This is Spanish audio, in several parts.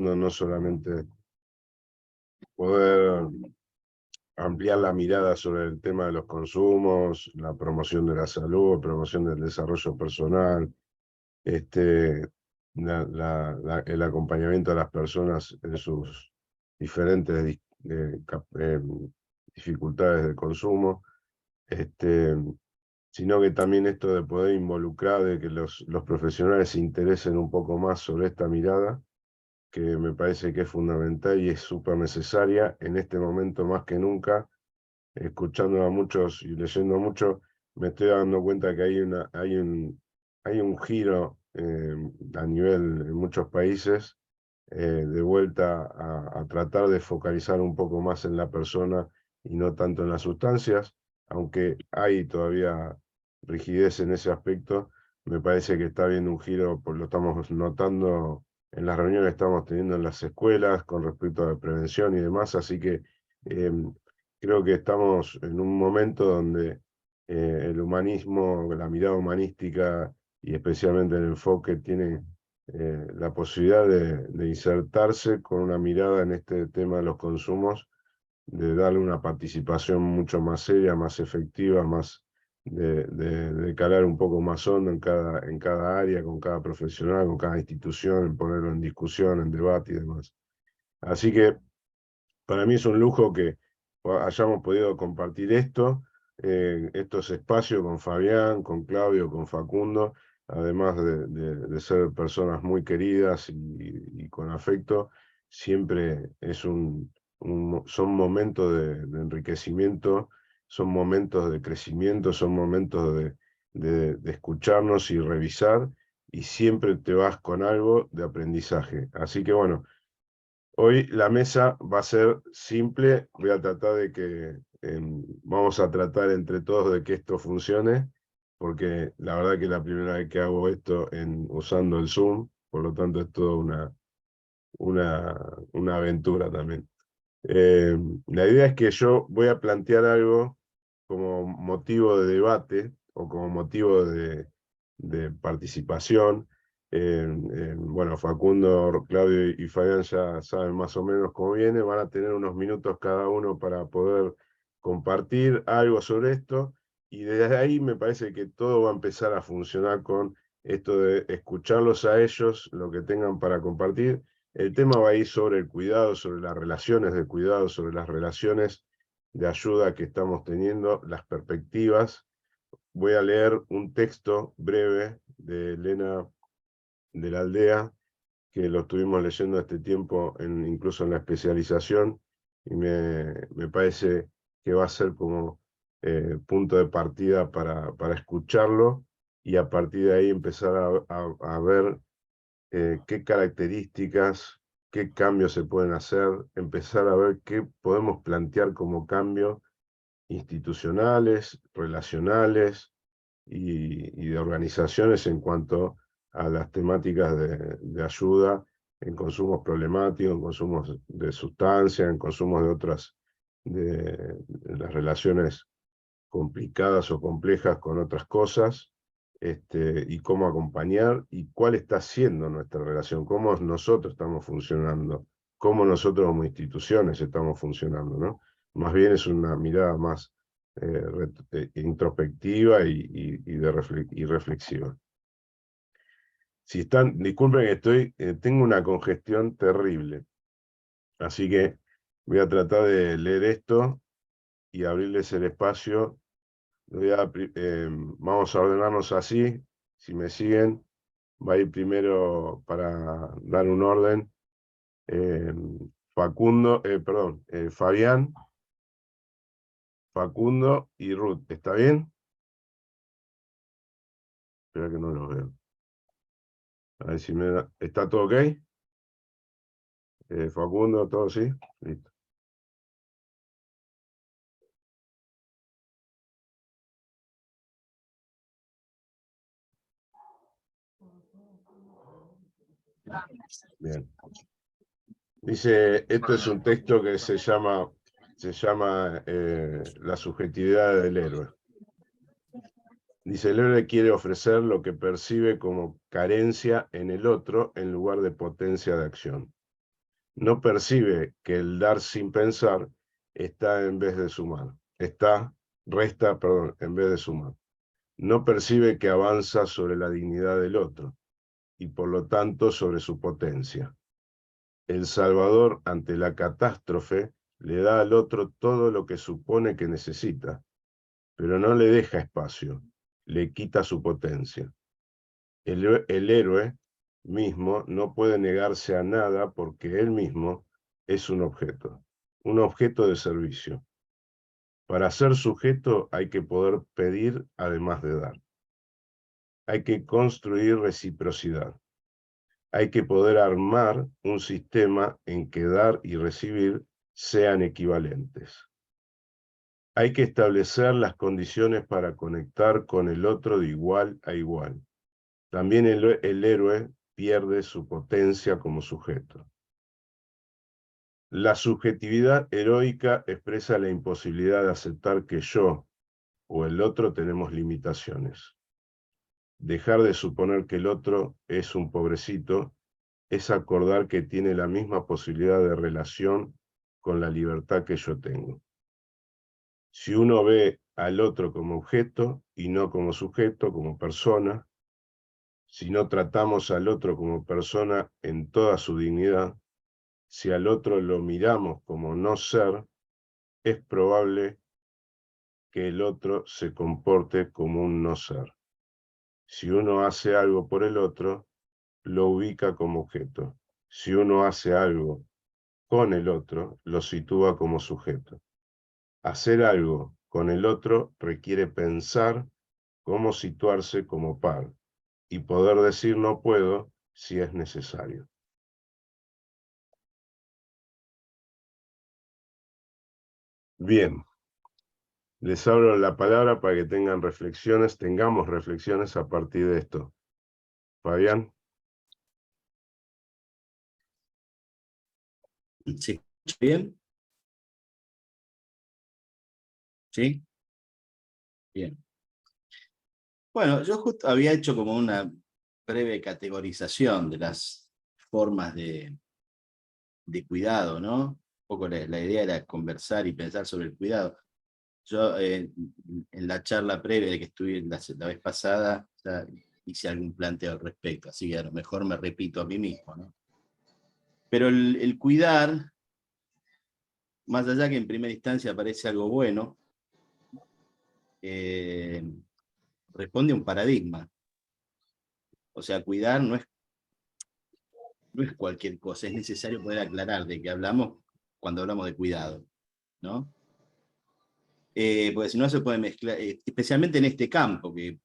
no solamente poder ampliar la mirada sobre el tema de los consumos, la promoción de la salud, promoción del desarrollo personal, el acompañamiento a las personas en sus diferentes dificultades de consumo, sino que también esto de poder involucrar, de que los profesionales se interesen un poco más sobre esta mirada, que me parece que es fundamental y es súper necesaria en este momento más que nunca. Escuchando a muchos y leyendo mucho, me estoy dando cuenta que hay un giro a nivel en muchos países, de vuelta a tratar de focalizar un poco más en la persona y no tanto en las sustancias, aunque hay todavía rigidez en ese aspecto. Me parece que está habiendo un giro, lo estamos notando en las reuniones que estamos teniendo en las escuelas con respecto a la prevención y demás, así que creo que estamos en un momento donde el humanismo, la mirada humanística y especialmente el enfoque tiene la posibilidad de insertarse con una mirada en este tema de los consumos, de darle una participación mucho más seria, más efectiva, más de calar un poco más hondo en cada área, con cada profesional, con cada institución, en ponerlo en discusión, en debate y demás. Así que para mí es un lujo que hayamos podido compartir estos espacios con Fabián, con Claudio, con Facundo, además de ser personas muy queridas y con afecto. Siempre son momentos de enriquecimiento, son momentos de crecimiento, son momentos de escucharnos y revisar, y siempre te vas con algo de aprendizaje. Así que bueno, hoy la mesa va a ser simple. Voy a tratar de que vamos a tratar entre todos de que esto funcione, porque la verdad que es la primera vez que hago esto usando el Zoom, por lo tanto es toda una aventura también. La idea es que yo voy a plantear algo como motivo de debate o como motivo de participación. Bueno, Facundo, Claudio y Fabián ya saben más o menos cómo viene, van a tener unos minutos cada uno para poder compartir algo sobre esto, y desde ahí me parece que todo va a empezar a funcionar con esto de escucharlos a ellos, lo que tengan para compartir. El tema va a ir sobre el cuidado, sobre las relaciones de cuidado, sobre las relaciones de ayuda que estamos teniendo, las perspectivas. Voy a leer un texto breve de Elena de la Aldea, que lo estuvimos leyendo este tiempo, incluso en la especialización, y me parece que va a ser como punto de partida para escucharlo, y a partir de ahí empezar a ver qué características, qué cambios se pueden hacer, empezar a ver qué podemos plantear como cambios institucionales, relacionales y de organizaciones en cuanto a las temáticas de ayuda en consumos problemáticos, en consumos de sustancias, en consumos de otras, de las relaciones complicadas o complejas con otras cosas, y cómo acompañar y cuál está siendo nuestra relación, cómo nosotros estamos funcionando, cómo nosotros como instituciones estamos funcionando, ¿no? Más bien es una mirada más introspectiva y reflexiva. Si están, disculpen que tengo una congestión terrible, así que voy a tratar de leer esto y abrirles el espacio. Vamos a ordenarnos así. Si me siguen, va a ir primero, para dar un orden, Fabián, Facundo y Ruth. ¿Está bien? Espera que no los veo. A ver si ¿está todo ok? Facundo, ¿todo sí? Listo. Bien. Dice, esto es un texto que se llama La subjetividad del héroe. Dice, el héroe quiere ofrecer lo que percibe como carencia en el otro en lugar de potencia de acción. No percibe que el dar sin pensar está en vez de sumar. Resta, perdón, en vez de sumar. No percibe que avanza sobre la dignidad del otro y por lo tanto sobre su potencia. El Salvador, ante la catástrofe, le da al otro todo lo que supone que necesita, pero no le deja espacio, le quita su potencia. El héroe mismo no puede negarse a nada porque él mismo es un objeto de servicio. Para ser sujeto hay que poder pedir además de dar. Hay que construir reciprocidad. Hay que poder armar un sistema en que dar y recibir sean equivalentes. Hay que establecer las condiciones para conectar con el otro de igual a igual. También el héroe pierde su potencia como sujeto. La subjetividad heroica expresa la imposibilidad de aceptar que yo o el otro tenemos limitaciones. Dejar de suponer que el otro es un pobrecito es acordar que tiene la misma posibilidad de relación con la libertad que yo tengo. Si uno ve al otro como objeto y no como sujeto, como persona, si no tratamos al otro como persona en toda su dignidad, si al otro lo miramos como no ser, es probable que el otro se comporte como un no ser. Si uno hace algo por el otro, lo ubica como objeto. Si uno hace algo con el otro, lo sitúa como sujeto. Hacer algo con el otro requiere pensar cómo situarse como par y poder decir no puedo si es necesario. Bien, les abro la palabra para que tengamos reflexiones a partir de esto. Fabián. ¿Se escucha bien? ¿Sí? Bien. Bueno, yo justo había hecho como una breve categorización de las formas de cuidado, ¿no? Un poco la idea era conversar y pensar sobre el cuidado. Yo en la charla previa de que estuve la vez pasada, ya hice algún planteo al respecto, así que a lo mejor me repito a mí mismo, ¿no? Pero el cuidar, más allá que en primera instancia parece algo bueno, responde a un paradigma. O sea, cuidar no es cualquier cosa, es necesario poder aclarar de qué hablamos cuando hablamos de cuidado, ¿no? Porque si no se puede mezclar, especialmente en este campo, que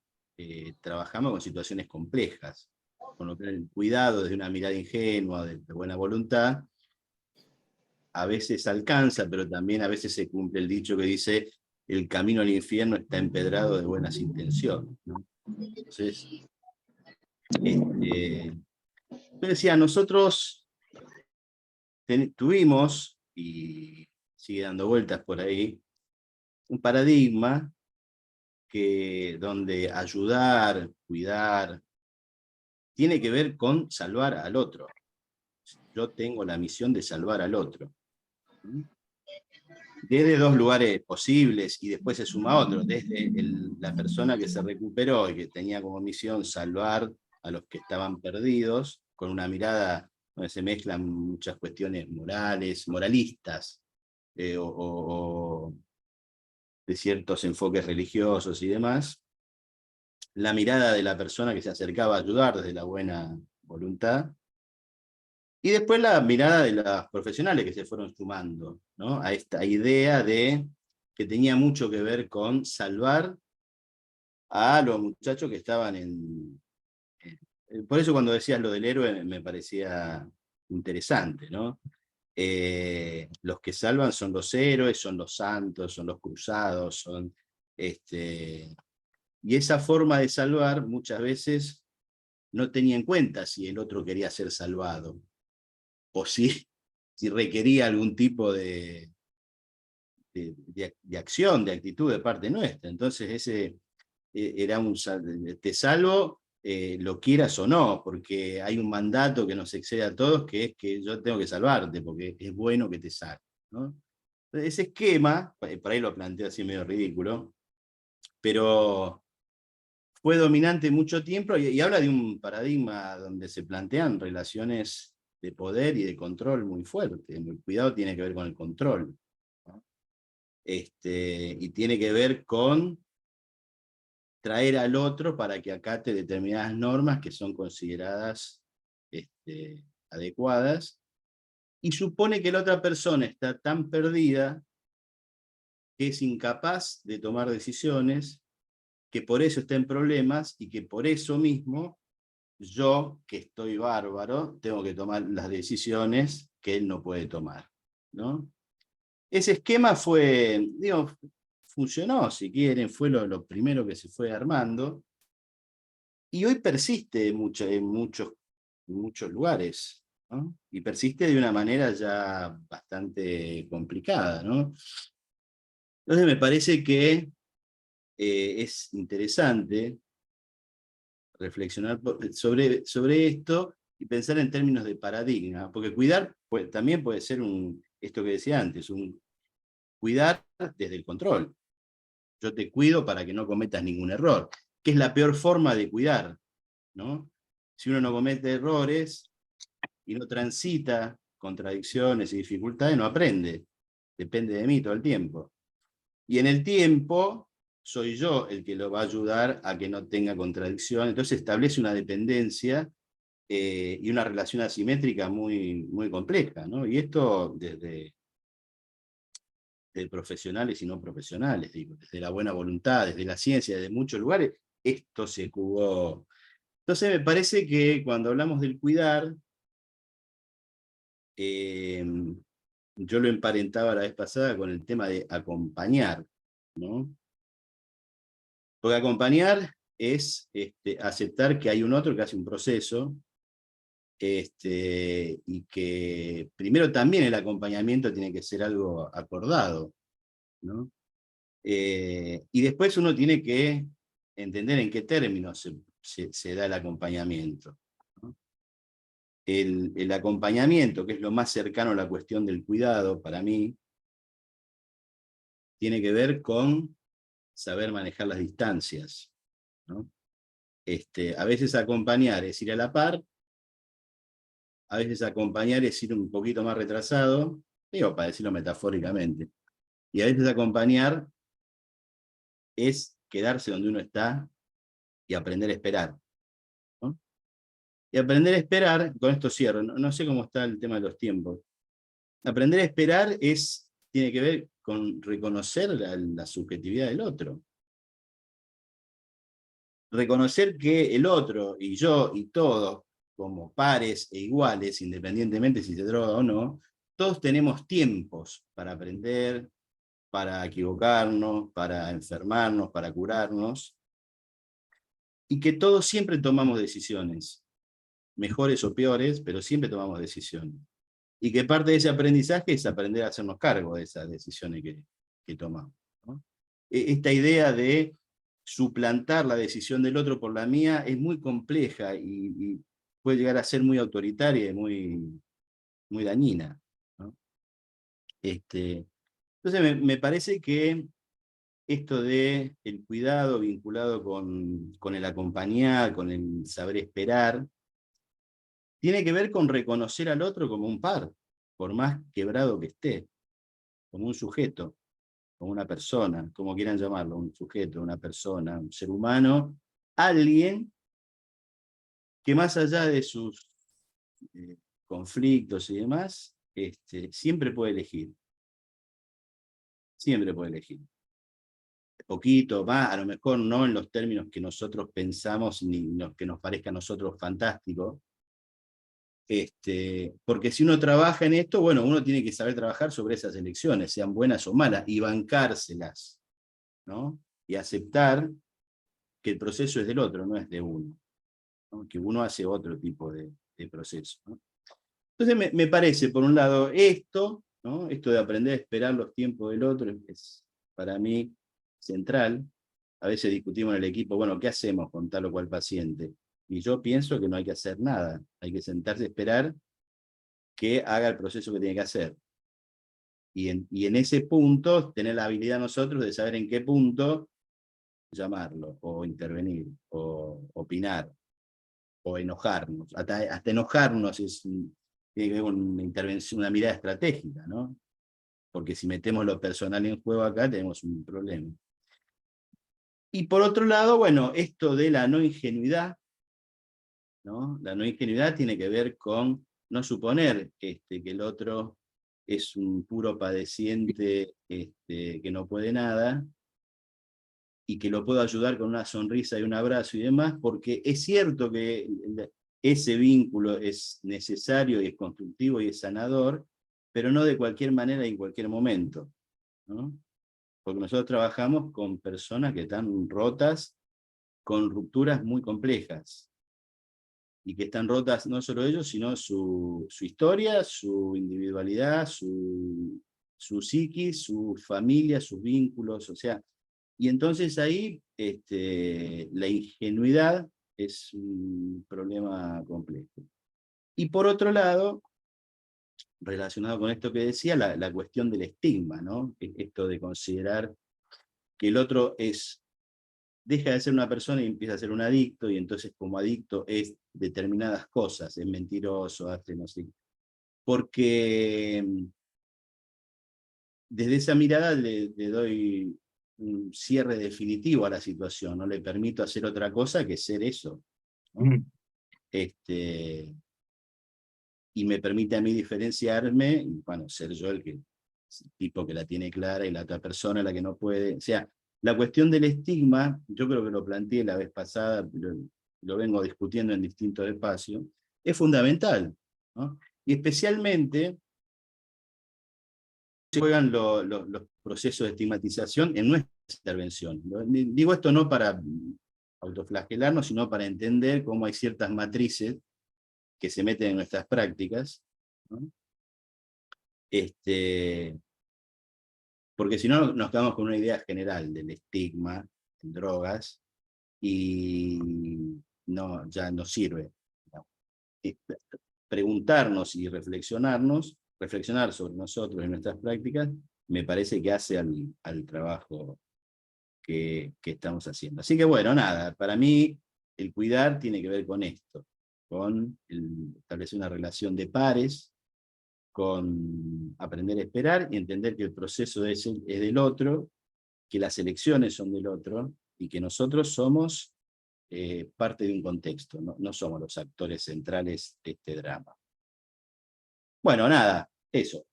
trabajamos con situaciones complejas, con lo que el cuidado desde una mirada ingenua, de buena voluntad, a veces alcanza, pero también a veces se cumple el dicho que dice, el camino al infierno está empedrado de buenas intenciones, ¿no? Entonces, yo decía, nosotros tuvimos, y sigue dando vueltas por ahí, un paradigma donde ayudar, cuidar, tiene que ver con salvar al otro. Yo tengo la misión de salvar al otro. Desde dos lugares posibles y después se suma otro, desde la persona que se recuperó y que tenía como misión salvar a los que estaban perdidos, con una mirada donde se mezclan muchas cuestiones morales, moralistas, o de ciertos enfoques religiosos y demás, la mirada de la persona que se acercaba a ayudar desde la buena voluntad, y después la mirada de los profesionales que se fueron sumando, ¿no? A esta idea de que tenía mucho que ver con salvar a los muchachos que estaban por eso cuando decías lo del héroe me parecía interesante, ¿no? Los que salvan son los héroes, son los santos, son los cruzados, y esa forma de salvar muchas veces no tenía en cuenta si el otro quería ser salvado, o si requería algún tipo de acción, de actitud de parte nuestra. Entonces era te salvo lo quieras o no, porque hay un mandato que nos excede a todos, que es que yo tengo que salvarte, porque es bueno que te salve, ¿no? Ese esquema, por ahí lo planteo así medio ridículo, pero fue dominante mucho tiempo y habla de un paradigma donde se plantean relaciones de poder y de control muy fuertes. El cuidado tiene que ver con el control, ¿no? Y tiene que ver con traer al otro para que acate determinadas normas que son consideradas adecuadas, y supone que la otra persona está tan perdida que es incapaz de tomar decisiones, que por eso está en problemas y que por eso mismo yo, que estoy bárbaro, tengo que tomar las decisiones que él no puede tomar, ¿no? Ese esquema fue, digo, funcionó, si quieren, fue lo primero que se fue armando, y hoy persiste en muchos lugares, ¿no? Y persiste de una manera ya bastante complicada, ¿no? Entonces me parece que es interesante reflexionar sobre esto y pensar en términos de paradigma, porque cuidar también puede ser esto que decía antes, un cuidar desde el control. Yo te cuido para que no cometas ningún error, que es la peor forma de cuidar, ¿no? Si uno no comete errores y no transita contradicciones y dificultades, no aprende. Depende de mí todo el tiempo. Y en el tiempo, soy yo el que lo va a ayudar a que no tenga contradicción. Entonces establece una dependencia y una relación asimétrica muy, muy compleja, ¿no? Y esto desde profesionales y no profesionales, digo, desde la buena voluntad, desde la ciencia, desde muchos lugares, esto se jugó. Entonces me parece que cuando hablamos del cuidar, yo lo emparentaba la vez pasada con el tema de acompañar, ¿no? Porque acompañar es aceptar que hay un otro que hace un proceso, y que primero también el acompañamiento tiene que ser algo acordado, ¿no? Y después uno tiene que entender en qué términos se da el acompañamiento, ¿no? El acompañamiento, que es lo más cercano a la cuestión del cuidado, para mí, tiene que ver con saber manejar las distancias, ¿no? A veces acompañar es ir a la par, a veces acompañar es ir un poquito más retrasado, digo, para decirlo metafóricamente, y a veces acompañar es quedarse donde uno está y aprender a esperar, ¿no? Y aprender a esperar, con esto cierro, no sé cómo está el tema de los tiempos. Aprender a esperar tiene que ver con reconocer la subjetividad del otro. Reconocer que el otro, y yo, y todos, como pares e iguales, independientemente si se droga o no, todos tenemos tiempos para aprender, para equivocarnos, para enfermarnos, para curarnos, y que todos siempre tomamos decisiones, mejores o peores, pero siempre tomamos decisiones. Y que parte de ese aprendizaje es aprender a hacernos cargo de esas decisiones que tomamos, ¿no? Esta idea de suplantar la decisión del otro por la mía es muy compleja y puede llegar a ser muy autoritaria y muy, muy dañina, ¿no? Entonces me parece que esto de el cuidado vinculado con el acompañar, con el saber esperar, tiene que ver con reconocer al otro como un par, por más quebrado que esté, como un sujeto, como una persona, como quieran llamarlo, un sujeto, una persona, un ser humano, alguien que más allá de sus conflictos y demás, siempre puede elegir, siempre puede elegir. Poquito más, a lo mejor no en los términos que nosotros pensamos, ni los que nos parezca a nosotros fantástico, porque si uno trabaja en esto, bueno, uno tiene que saber trabajar sobre esas elecciones, sean buenas o malas, y bancárselas, ¿no? Y aceptar que el proceso es del otro, no es de uno, ¿no? Que uno hace otro tipo de proceso, ¿no? Entonces me parece, por un lado, ¿no? Esto de aprender a esperar los tiempos del otro es para mí central. A veces discutimos en el equipo, bueno, ¿qué hacemos con tal o cual paciente? Y yo pienso que no hay que hacer nada, hay que sentarse a esperar que haga el proceso que tiene que hacer. Y en ese punto, tener la habilidad nosotros de saber en qué punto llamarlo, o intervenir, o opinar, o enojarnos. Hasta enojarnos tiene que ver con una intervención, una mirada estratégica, ¿no? Porque si metemos lo personal en juego acá, tenemos un problema. Y por otro lado, bueno, esto de la no ingenuidad, ¿no? La no ingenuidad tiene que ver con no suponer que el otro es un puro padeciente que no puede nada, y que lo puedo ayudar con una sonrisa y un abrazo y demás, porque es cierto que ese vínculo es necesario y es constructivo y es sanador, pero no de cualquier manera y en cualquier momento, ¿no? Porque nosotros trabajamos con personas que están rotas, con rupturas muy complejas, y que están rotas no solo ellos, sino su historia, su individualidad, su psiquis, su familia, sus vínculos, o sea, y entonces ahí la ingenuidad es un problema complejo. Y por otro lado, relacionado con esto que decía, la cuestión del estigma, ¿no? Esto de considerar que el otro deja de ser una persona y empieza a ser un adicto, y entonces como adicto es determinadas cosas, es mentiroso, hace no sé. Porque desde esa mirada le doy un cierre definitivo a la situación, no le permito hacer otra cosa que ser eso, ¿no? Y me permite a mí diferenciarme, y bueno, ser yo el tipo que la tiene clara y la otra persona la que no puede. O sea, la cuestión del estigma, yo creo que lo planteé la vez pasada, lo vengo discutiendo en distintos espacios, es fundamental, ¿no? Y especialmente se juegan los procesos de estigmatización en nuestra intervención. Digo esto no para autoflagelarnos, sino para entender cómo hay ciertas matrices que se meten en nuestras prácticas, ¿no? Porque si no nos quedamos con una idea general del estigma en drogas y no, ya no sirve, ¿no? Preguntarnos y reflexionar sobre nosotros y nuestras prácticas, me parece que hace al trabajo que estamos haciendo. Así que bueno, nada, para mí el cuidar tiene que ver con esto, con establecer una relación de pares, con aprender a esperar y entender que el proceso es del otro, que las elecciones son del otro, y que nosotros somos parte de un contexto, no somos los actores centrales de este drama. Bueno, nada, eso.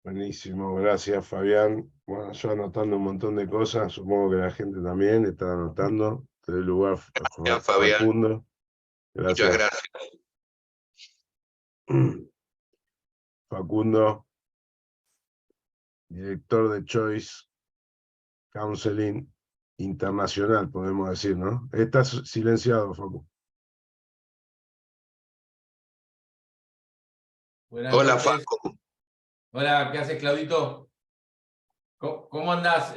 Buenísimo, gracias Fabián. Bueno, yo anotando un montón de cosas, supongo que la gente también está anotando. Te doy lugar a Fabián, Facundo. muchas Gracias. gracias. Facundo, director de Choice Counseling Internacional, podemos decir, ¿no? Estás silenciado, Facu. Buenas Hola, noches. Facu. Hola, ¿qué haces, Claudito? ¿Cómo andás?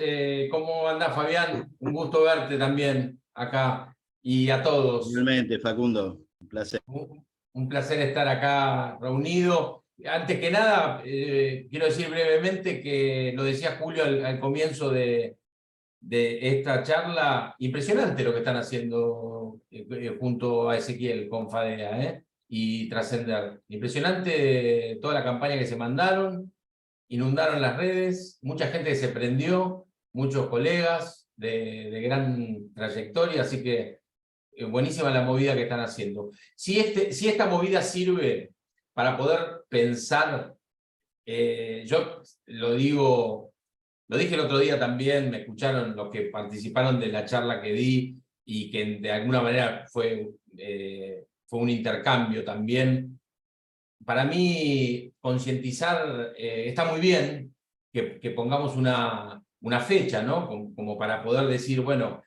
¿Cómo andás, Fabián? Un gusto verte también acá y a todos. Finalmente, Facundo, un placer. Un placer estar acá reunido. Antes que nada, quiero decir brevemente que lo decía Julio al comienzo de esta charla, impresionante lo que están haciendo junto a Ezequiel con Fadea, y Trascender. Impresionante toda la campaña que se mandaron, inundaron las redes, mucha gente que se prendió, muchos colegas de gran trayectoria, así que buenísima la movida que están haciendo. Si esta movida sirve para poder pensar, yo lo dije el otro día también, me escucharon los que participaron de la charla que di y que de alguna manera fue un intercambio también. Para mí, concientizar está muy bien que pongamos una fecha, ¿no? Como para poder decir, bueno,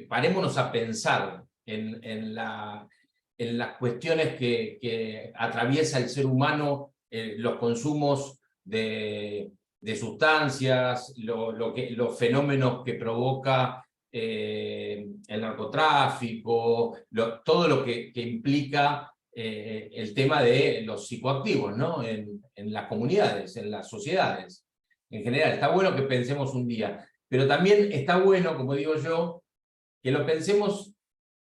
parémonos a pensar en las cuestiones que atraviesa el ser humano, los consumos de sustancias, los fenómenos que provoca el narcotráfico, todo lo que implica el tema de los psicoactivos, ¿no? En las comunidades, en las sociedades. En general, está bueno que pensemos un día, pero también está bueno, como digo yo, que lo pensemos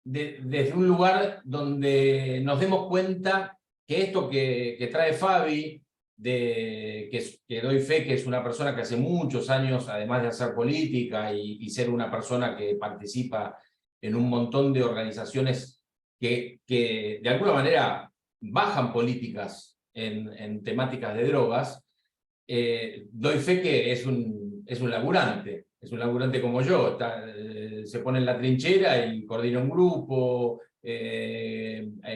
desde un lugar donde nos demos cuenta que esto que trae Fabi, que doy fe que es una persona que hace muchos años, además de hacer política y ser una persona que participa en un montón de organizaciones que de alguna manera bajan políticas en temáticas de drogas, doy fe que es un laburante como yo, se pone en la trinchera y coordina un grupo,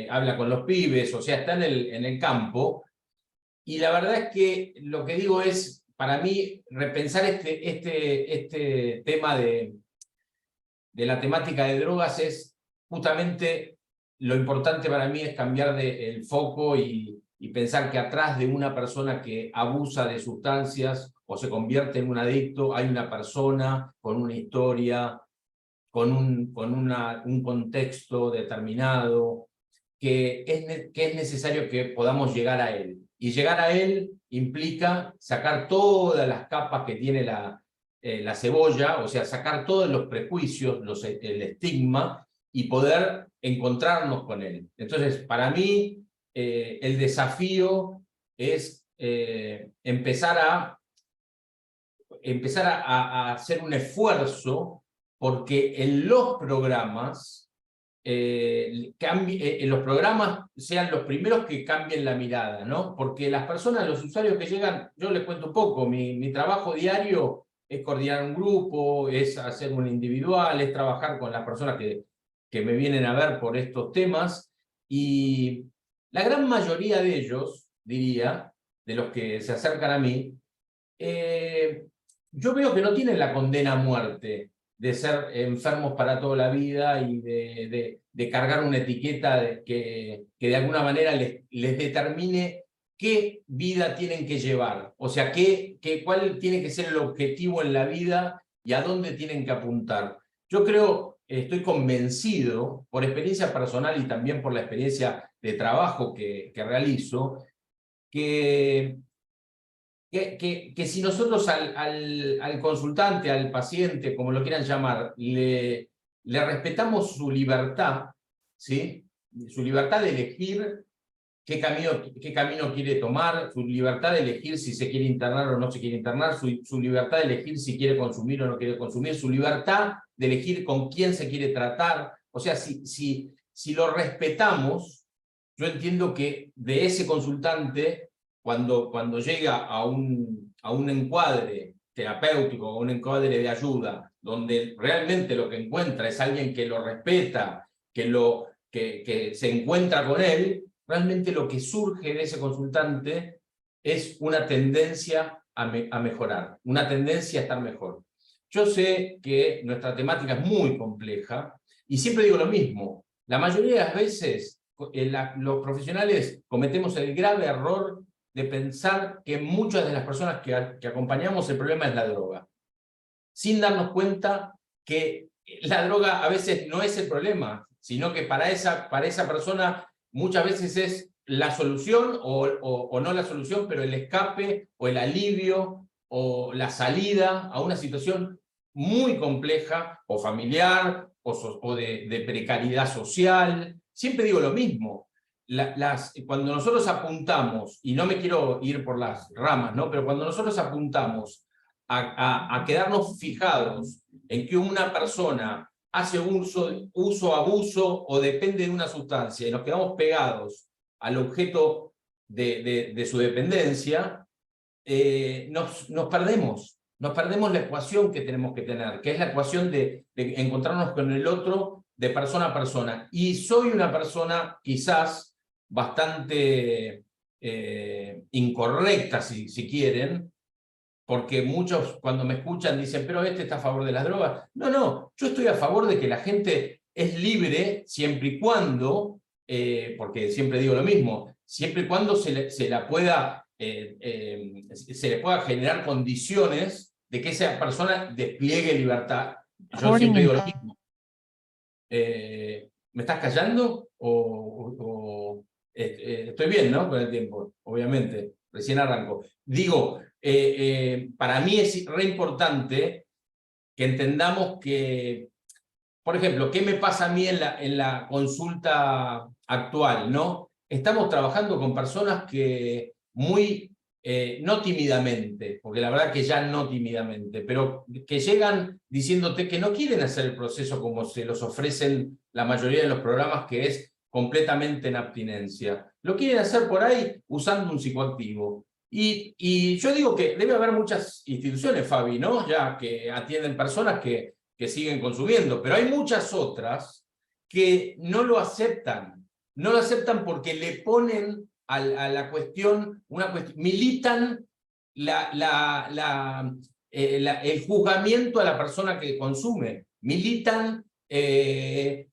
habla con los pibes, o sea, está en el campo. Y la verdad es que lo que digo es, para mí, repensar este tema de la temática de drogas es justamente lo importante para mí es cambiar el foco y pensar que atrás de una persona que abusa de sustancias o se convierte en un adicto, hay una persona con una historia, con un contexto determinado, que es necesario que podamos llegar a él. Y llegar a él implica sacar todas las capas que tiene la cebolla, o sea, sacar todos los prejuicios, el estigma, y poder encontrarnos con él. Entonces, para mí, el desafío es empezar a hacer un esfuerzo porque en los programas los programas sean los primeros que cambien la mirada, ¿no? Porque las personas, los usuarios que llegan, yo les cuento un poco, mi trabajo diario es coordinar un grupo, es hacer un individual, es trabajar con las personas que me vienen a ver por estos temas, y la gran mayoría de ellos, diría, de los que se acercan a mí, yo veo que no tienen la condena a muerte de ser enfermos para toda la vida y de cargar una etiqueta que de alguna manera les determine qué vida tienen que llevar, o sea, cuál tiene que ser el objetivo en la vida y a dónde tienen que apuntar. Yo creo, estoy convencido, por experiencia personal y también por la experiencia de trabajo que realizo, que si nosotros al consultante, al paciente, como lo quieran llamar, le respetamos su libertad, ¿sí? Su libertad de elegir qué camino quiere tomar, su libertad de elegir si se quiere internar o no se quiere internar, su libertad de elegir si quiere consumir o no quiere consumir, su libertad de elegir con quién se quiere tratar. O sea, si lo respetamos, yo entiendo que de ese consultante, cuando llega a un encuadre terapéutico, a un encuadre de ayuda, donde realmente lo que encuentra es alguien que lo respeta, que se encuentra con él, realmente lo que surge de ese consultante es una tendencia a mejorar, una tendencia a estar mejor. Yo sé que nuestra temática es muy compleja y siempre digo lo mismo, la mayoría de las veces los profesionales cometemos el grave error de pensar que muchas de las personas que acompañamos el problema es la droga, sin darnos cuenta que la droga a veces no es el problema, sino que para esa persona muchas veces es la solución o no la solución, pero el escape o el alivio o la salida a una situación muy compleja o familiar o de precariedad social. Siempre digo lo mismo. Cuando nosotros apuntamos, y no me quiero ir por las ramas, ¿no? Pero cuando nosotros apuntamos a quedarnos fijados en que una persona hace uso, abuso o depende de una sustancia y nos quedamos pegados al objeto de su dependencia, nos perdemos la ecuación que tenemos que tener, que es la ecuación de encontrarnos con el otro de persona a persona. Y soy una persona quizás bastante incorrecta, si quieren, porque muchos cuando me escuchan dicen, pero este está a favor de las drogas. No, yo estoy a favor de que la gente es libre siempre y cuando, porque siempre digo lo mismo, siempre y cuando se le pueda generar condiciones de que esa persona despliegue libertad yo siempre digo lo mismo. ¿Me estás callando? Estoy bien, ¿no? Con el tiempo, obviamente. Recién arranco. Digo, para mí es re importante que entendamos que, por ejemplo, ¿qué me pasa a mí en la consulta actual, ¿no? Estamos trabajando con personas que muy, no tímidamente, porque la verdad que ya no tímidamente, pero que llegan diciéndote que no quieren hacer el proceso como se los ofrecen la mayoría de los programas, que es completamente en abstinencia. Lo quieren hacer por ahí usando un psicoactivo. Y yo digo que debe haber muchas instituciones, Fabi, ¿no? Ya que atienden personas que siguen consumiendo, pero hay muchas otras que no lo aceptan. No lo aceptan porque le ponen a la cuestión, militan el juzgamiento a la persona que consume, militan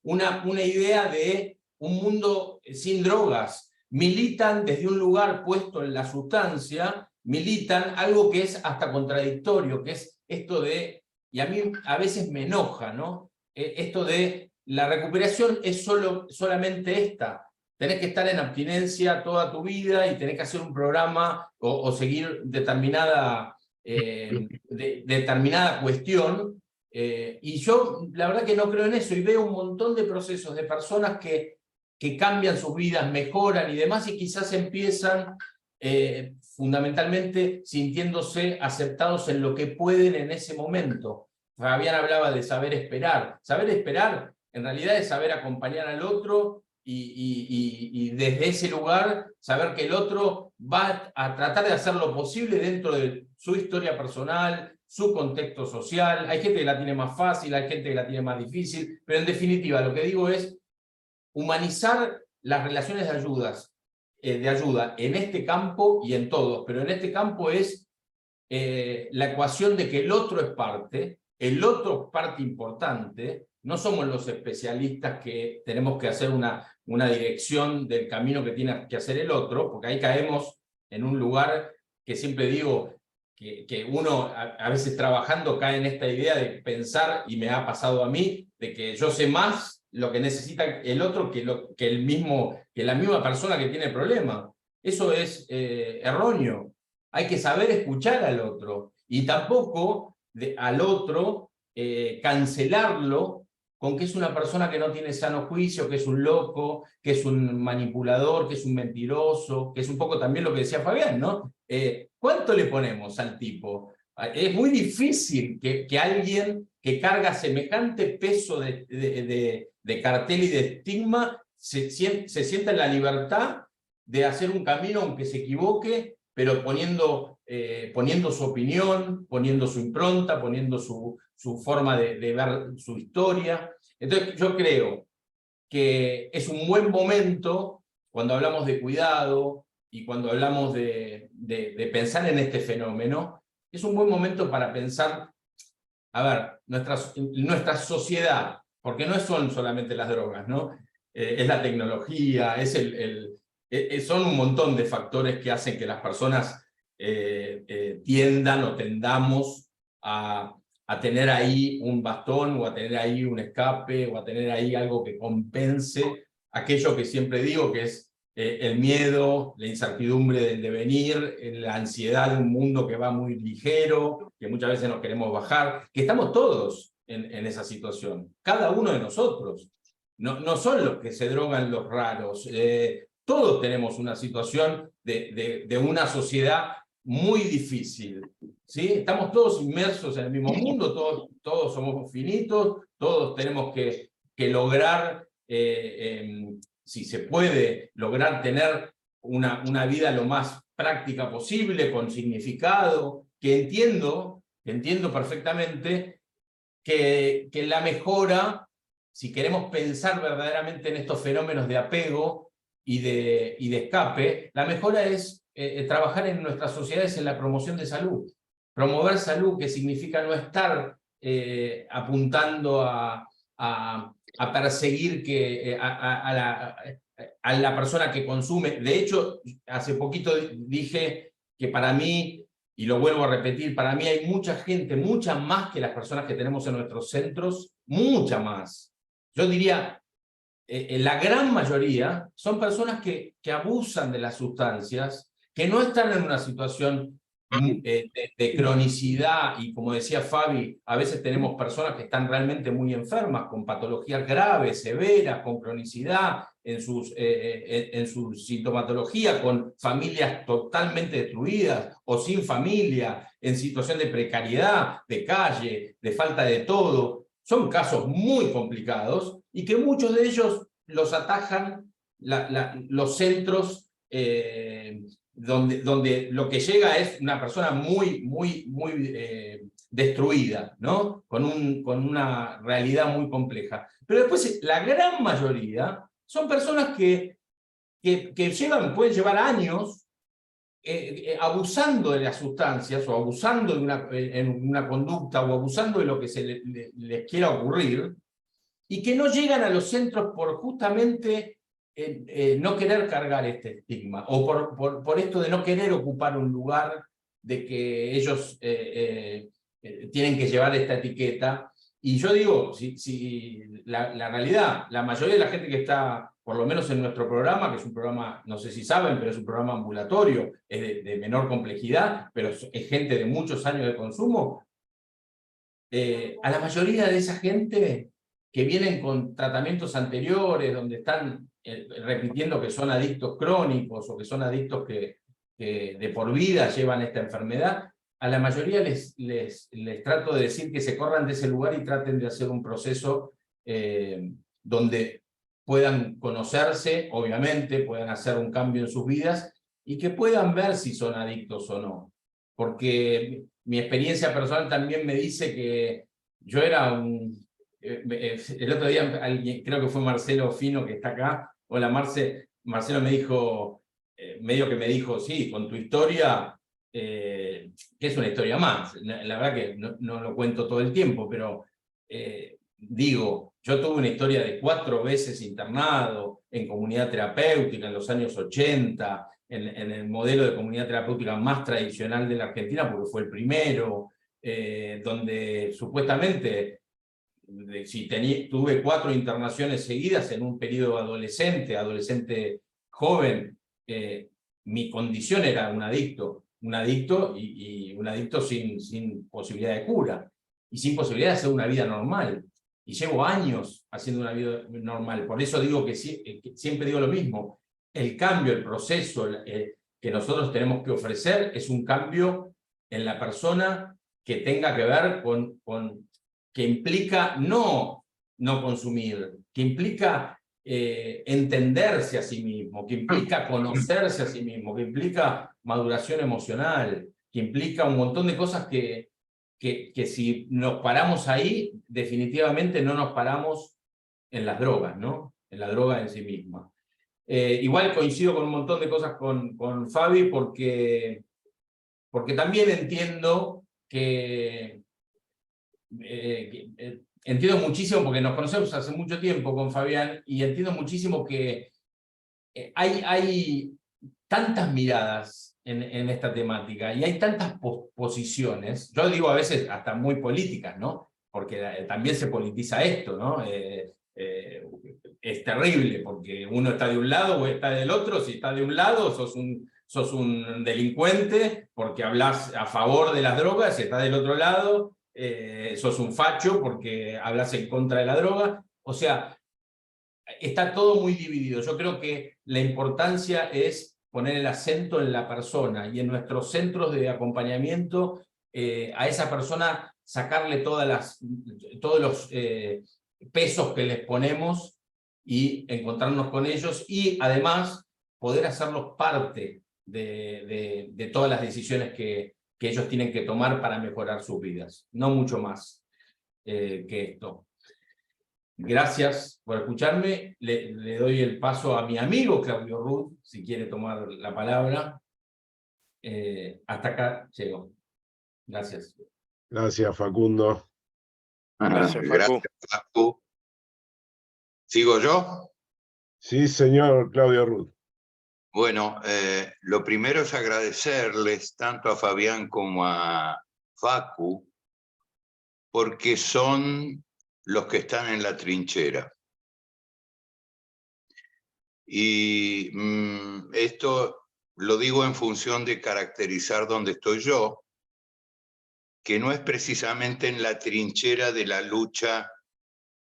una idea de un mundo sin drogas, militan desde un lugar puesto en la sustancia, militan algo que es hasta contradictorio, que es esto de, y a mí a veces me enoja, ¿no? Esto de la recuperación es solamente esta. Tenés que estar en abstinencia toda tu vida y tenés que hacer un programa o seguir determinada cuestión. Y yo la verdad que no creo en eso y veo un montón de procesos de personas que cambian sus vidas, mejoran y demás, y quizás empiezan fundamentalmente sintiéndose aceptados en lo que pueden en ese momento. Fabián hablaba de saber esperar. Saber esperar en realidad es saber acompañar al otro y desde ese lugar saber que el otro va a tratar de hacer lo posible dentro de su historia personal, su contexto social. Hay gente que la tiene más fácil, hay gente que la tiene más difícil, pero en definitiva lo que digo es humanizar las relaciones de ayuda en este campo y en todos, pero en este campo es la ecuación de que el otro es parte importante. No somos los especialistas que tenemos que hacer una dirección del camino que tiene que hacer el otro, porque ahí caemos en un lugar que siempre digo que uno a veces trabajando cae en esta idea de pensar, y me ha pasado a mí, de que yo sé más lo que necesita el otro que la misma persona que tiene el problema. Eso es erróneo. Hay que saber escuchar al otro y tampoco al otro cancelarlo con que es una persona que no tiene sano juicio, que es un loco, que es un manipulador, que es un mentiroso, que es un poco también lo que decía Fabián, ¿no? ¿Cuánto le ponemos al tipo? Es muy difícil que alguien que carga semejante peso de cartel y de estigma se sienta en la libertad de hacer un camino aunque se equivoque, pero poniendo su opinión, poniendo su impronta, poniendo su forma de ver su historia. Entonces yo creo que es un buen momento cuando hablamos de cuidado y cuando hablamos de pensar en este fenómeno, es un buen momento para pensar, a ver, nuestra sociedad, porque no son solamente las drogas, ¿no? Es la tecnología, son un montón de factores que hacen que las personas tiendan o tendamos a tener ahí un bastón, o a tener ahí un escape, o a tener ahí algo que compense aquello que siempre digo que es el miedo, la incertidumbre del devenir, la ansiedad de un mundo que va muy ligero, que muchas veces nos queremos bajar, que estamos todos en esa situación, cada uno de nosotros. No son los que se drogan los raros, todos tenemos una situación de una sociedad muy difícil, ¿sí? Estamos todos inmersos en el mismo mundo, todos somos finitos, todos tenemos que lograr, si se puede, lograr tener una vida lo más práctica posible, con significado, que entiendo perfectamente que la mejora, si queremos pensar verdaderamente en estos fenómenos de apego y de escape, la mejora es trabajar en nuestras sociedades en la promoción de salud. Promover salud, que significa no estar apuntando a perseguir a la persona que consume. De hecho, hace poquito dije que para mí y lo vuelvo a repetir, para mí hay mucha gente, mucha más que las personas que tenemos en nuestros centros, mucha más. Yo diría, la gran mayoría son personas que abusan de las sustancias, que no están en una situación de cronicidad, y como decía Fabi, a veces tenemos personas que están realmente muy enfermas, con patologías graves, severas, con cronicidad en su sintomatología, con familias totalmente destruidas o sin familia, en situación de precariedad, de calle, de falta de todo. Son casos muy complicados y que muchos de ellos los atajan los centros donde lo que llega es una persona muy destruida, ¿no? Con una realidad muy compleja. Pero después la gran mayoría son personas que pueden llevar años abusando de las sustancias o abusando en una conducta o abusando de lo que les quiera ocurrir, y que no llegan a los centros por justamente no querer cargar este estigma, o por esto de no querer ocupar un lugar, de que ellos tienen que llevar esta etiqueta. Y yo digo, si la realidad, la mayoría de la gente que está, por lo menos en nuestro programa, que es un programa, no sé si saben, pero es un programa ambulatorio, es de menor complejidad, pero es gente de muchos años de consumo, a la mayoría de esa gente que vienen con tratamientos anteriores, donde están repitiendo que son adictos crónicos o que son adictos que de por vida llevan esta enfermedad, a la mayoría les trato de decir que se corran de ese lugar y traten de hacer un proceso donde puedan conocerse, obviamente, puedan hacer un cambio en sus vidas y que puedan ver si son adictos o no. Porque mi experiencia personal también me dice que yo era el otro día, creo que fue Marcelo Fino que está acá. Hola Marcelo me dijo, medio que me dijo, sí, con tu historia, que es una historia más. La verdad que no lo cuento todo el tiempo, pero digo, yo tuve una historia de 4 veces internado en comunidad terapéutica en los años 80, en el modelo de comunidad terapéutica más tradicional de la Argentina, porque fue el primero, donde supuestamente tuve 4 internaciones seguidas en un periodo adolescente joven, mi condición era un adicto y un adicto sin posibilidad de cura, y sin posibilidad de hacer una vida normal. Y llevo años haciendo una vida normal. Por eso digo que siempre digo lo mismo. El cambio, el proceso que nosotros tenemos que ofrecer es un cambio en la persona que tenga que ver que implica no consumir, que implica entenderse a sí mismo, que implica conocerse a sí mismo, que implica maduración emocional, que implica un montón de cosas que si nos paramos ahí, definitivamente no nos paramos en las drogas, ¿no? En la droga en sí misma. Igual coincido con un montón de cosas con Fabi, porque también entiendo entiendo muchísimo, porque nos conocemos hace mucho tiempo con Fabián, y entiendo muchísimo que hay tantas miradas en esta temática, y hay tantas posiciones, yo digo a veces hasta muy políticas, ¿no? Porque también se politiza esto, ¿no? Es terrible, porque uno está de un lado o está del otro. Si está de un lado, sos un delincuente porque hablas a favor de las drogas. Si estás del otro lado, sos un facho porque hablas en contra de la droga. O sea, está todo muy dividido. Yo creo que la importancia es poner el acento en la persona, y en nuestros centros de acompañamiento a esa persona sacarle todos los pesos que les ponemos y encontrarnos con ellos, y además poder hacerlos parte de todas las decisiones que ellos tienen que tomar para mejorar sus vidas. No mucho más que esto. Gracias por escucharme. Le doy el paso a mi amigo Claudio Ruth, si quiere tomar la palabra. Hasta acá llego. Gracias. Gracias, Facundo. Gracias, Gracias, Facu. ¿Sigo yo? Sí, señor Claudio Ruth. Bueno, lo primero es agradecerles tanto a Fabián como a Facu, porque son los que están en la trinchera. Y esto lo digo en función de caracterizar dónde estoy yo, que no es precisamente en la trinchera de la lucha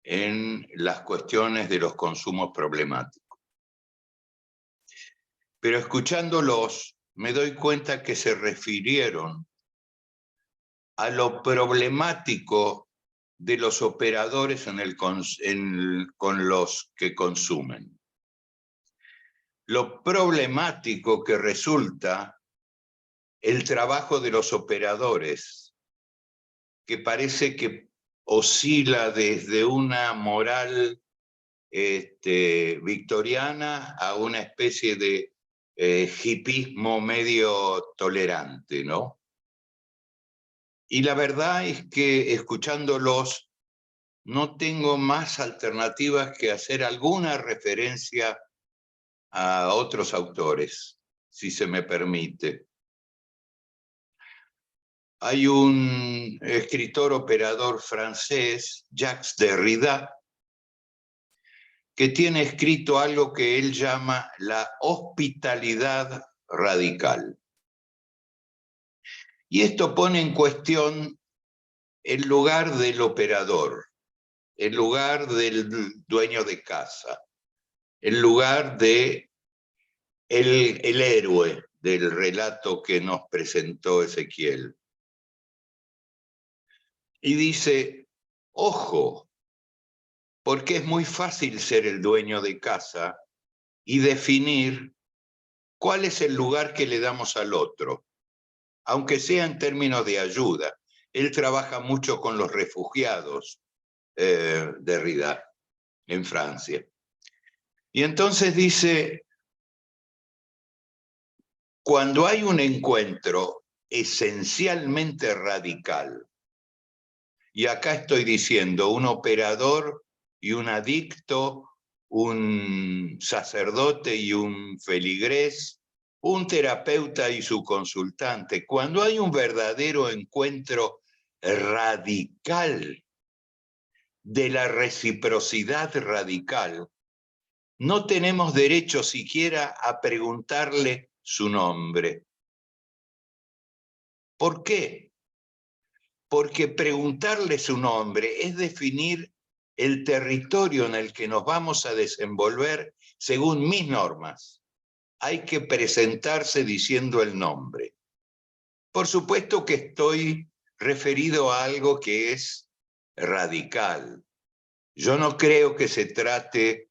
en las cuestiones de los consumos problemáticos. Pero escuchándolos, me doy cuenta que se refirieron a lo problemático de los operadores con los que consumen. Lo problemático que resulta el trabajo de los operadores, que parece que oscila desde una moral victoriana a una especie de hipismo medio tolerante, ¿no? Y la verdad es que escuchándolos no tengo más alternativas que hacer alguna referencia a otros autores, si se me permite. Hay un escritor operador francés, Jacques Derrida, que tiene escrito algo que él llama la hospitalidad radical. Y esto pone en cuestión el lugar del operador, el lugar del dueño de casa, el lugar de el héroe del relato que nos presentó Ezequiel. Y dice, ojo, porque es muy fácil ser el dueño de casa y definir cuál es el lugar que le damos al otro, aunque sea en términos de ayuda. Él trabaja mucho con los refugiados, Derrida, en Francia. Y entonces dice, cuando hay un encuentro esencialmente radical, y acá estoy diciendo un operador y un adicto, un sacerdote y un feligrés, un terapeuta y su consultante, cuando hay un verdadero encuentro radical, de la reciprocidad radical, no tenemos derecho siquiera a preguntarle su nombre. ¿Por qué? Porque preguntarle su nombre es definir el territorio en el que nos vamos a desenvolver según mis normas. Hay que presentarse diciendo el nombre. Por supuesto que estoy referido a algo que es radical. Yo no creo que se trate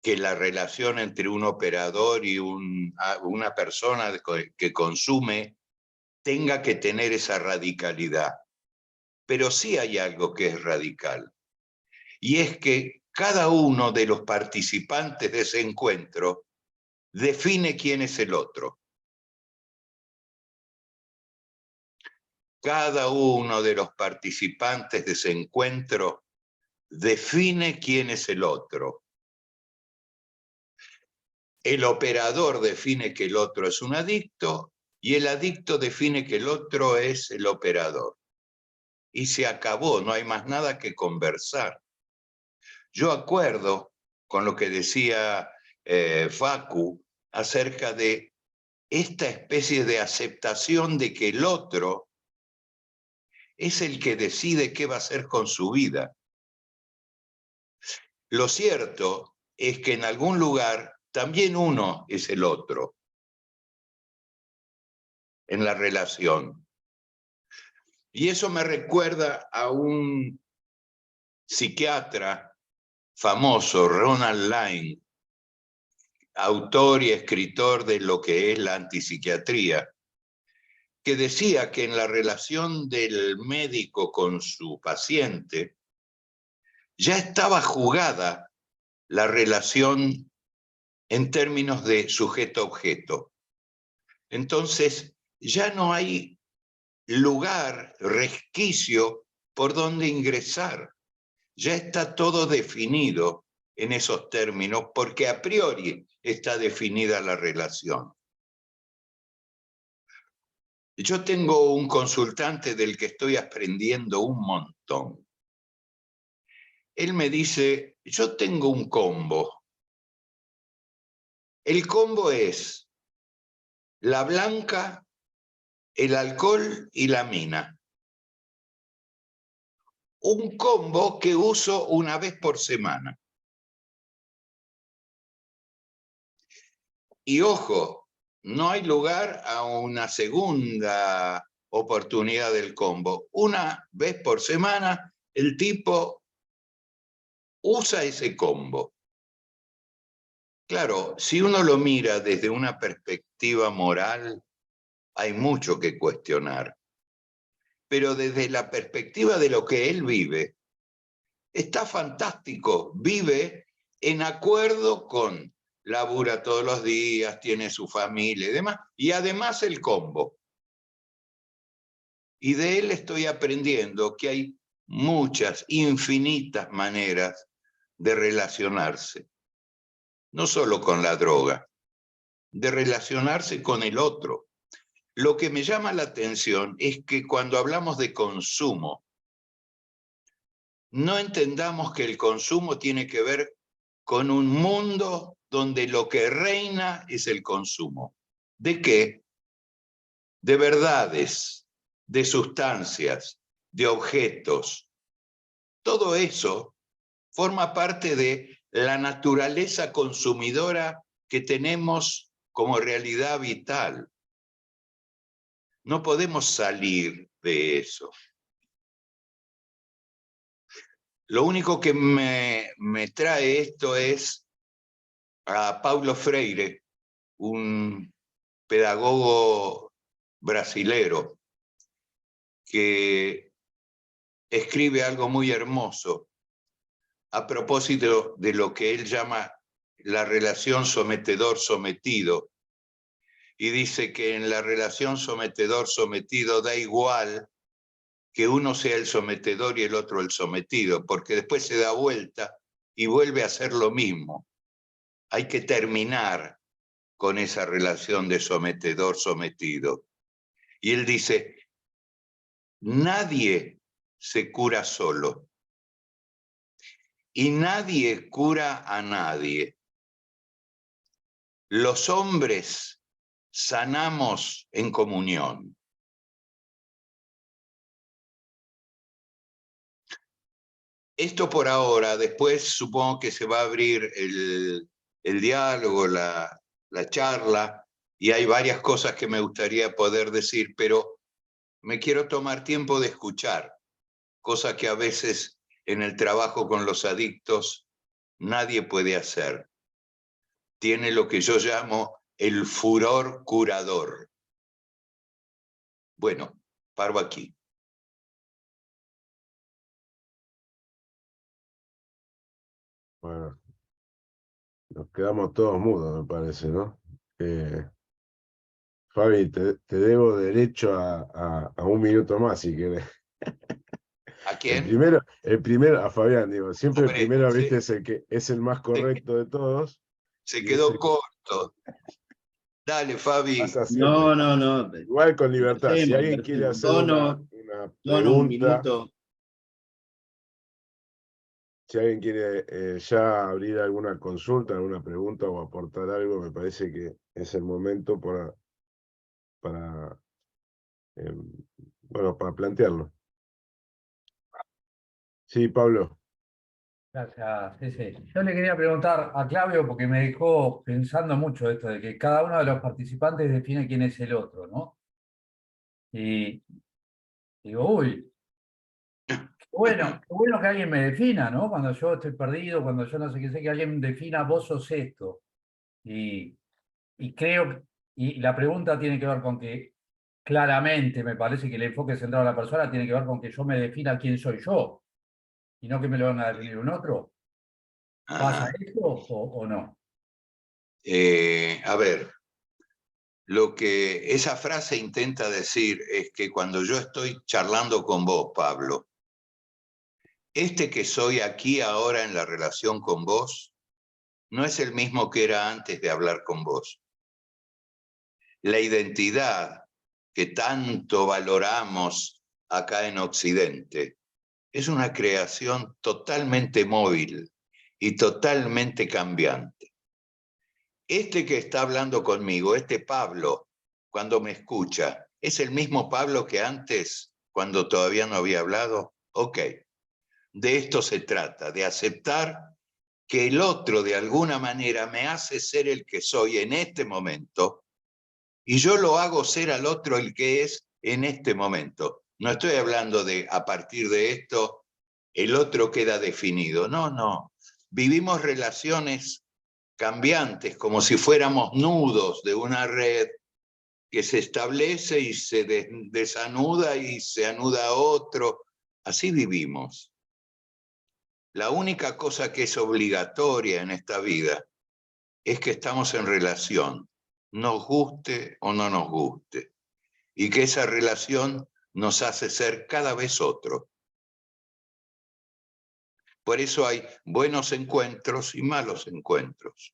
que la relación entre un operador y una persona que consume tenga que tener esa radicalidad. Pero sí hay algo que es radical. Y es que cada uno de los participantes de ese encuentro define quién es el otro. Cada uno de los participantes de ese encuentro define quién es el otro. El operador define que el otro es un adicto y el adicto define que el otro es el operador. Y se acabó, no hay más nada que conversar. Yo acuerdo con lo que decía Facu acerca de esta especie de aceptación de que el otro es el que decide qué va a hacer con su vida. Lo cierto es que en algún lugar también uno es el otro en la relación. Y eso me recuerda a un psiquiatra famoso, Ronald Line, autor y escritor de lo que es la antipsiquiatría, que decía que en la relación del médico con su paciente ya estaba jugada la relación en términos de sujeto-objeto. Entonces, ya no hay lugar, resquicio por donde ingresar. Ya está todo definido en esos términos, porque a priori está definida la relación. Yo tengo un consultante del que estoy aprendiendo un montón. Él me dice, yo tengo un combo. El combo es la blanca, el alcohol y la mina. Un combo que uso una vez por semana. Y ojo, no hay lugar a una segunda oportunidad del combo. Una vez por semana el tipo usa ese combo. Claro, si uno lo mira desde una perspectiva moral, hay mucho que cuestionar. Pero desde la perspectiva de lo que él vive, está fantástico. Vive en acuerdo con, labura todos los días, tiene su familia y demás, y además el combo. Y de él estoy aprendiendo que hay muchas, infinitas maneras de relacionarse. No solo con la droga, de relacionarse con el otro. Lo que me llama la atención es que cuando hablamos de consumo, no entendamos que el consumo tiene que ver con un mundo donde lo que reina es el consumo. ¿De qué? De verdades, de sustancias, de objetos. Todo eso forma parte de la naturaleza consumidora que tenemos como realidad vital. No podemos salir de eso. Lo único que me trae esto es a Paulo Freire, un pedagogo brasilero, que escribe algo muy hermoso a propósito de lo que él llama la relación sometedor-sometido. Y dice que en la relación sometedor-sometido da igual que uno sea el sometedor y el otro el sometido, porque después se da vuelta y vuelve a hacer lo mismo. Hay que terminar con esa relación de sometedor-sometido. Y él dice, nadie se cura solo. Y nadie cura a nadie. Los hombres sanamos en comunión. Esto por ahora, después supongo que se va a abrir el diálogo, la charla, y hay varias cosas que me gustaría poder decir, pero me quiero tomar tiempo de escuchar, cosa que a veces en el trabajo con los adictos nadie puede hacer. Tiene lo que yo llamo el furor curador. Bueno, paro aquí. Bueno, nos quedamos todos mudos, me parece, ¿no? Fabi, te debo derecho a un minuto más, si querés. ¿A quién? El primero, a Fabián, digo, siempre el Hombre, primero, viste, es el que es el más correcto de todos. se y quedó es el corto. Dale, Fabi. pasa siempre. No. Igual con libertad. Si alguien quiere hacer una Dono un pregunta, minuto. si alguien quiere ya abrir alguna consulta, alguna pregunta o aportar algo, me parece que es el momento para bueno, para plantearlo. Sí, Pablo. Gracias, sí. Yo le quería preguntar a Claudio, porque me dejó pensando mucho esto de que cada uno de los participantes define quién es el otro, ¿no? Y digo, uy, qué bueno que alguien me defina, ¿no? Cuando yo estoy perdido, cuando yo no sé qué sé, que alguien defina, vos sos esto. Y creo, y la pregunta tiene que ver con que claramente me parece que el enfoque centrado en la persona tiene que ver con que yo me defina quién soy yo, y no que me lo van a definir un otro. ¿Pasa esto o no? A ver, lo que esa frase intenta decir es que cuando yo estoy charlando con vos, Pablo, este que soy aquí ahora en la relación con vos, no es el mismo que era antes de hablar con vos. La identidad que tanto valoramos acá en Occidente es una creación totalmente móvil y totalmente cambiante. Este que está hablando conmigo, este Pablo, cuando me escucha, ¿es el mismo Pablo que antes, cuando todavía no había hablado? Ok. De esto se trata, de aceptar que el otro de alguna manera me hace ser el que soy en este momento y yo lo hago ser al otro el que es en este momento. No estoy hablando de a partir de esto el otro queda definido. No, no. Vivimos relaciones cambiantes como si fuéramos nudos de una red que se establece y se desanuda y se anuda a otro. Así vivimos. La única cosa que es obligatoria en esta vida es que estamos en relación, nos guste o no nos guste, y que esa relación nos hace ser cada vez otro. Por eso hay buenos encuentros y malos encuentros.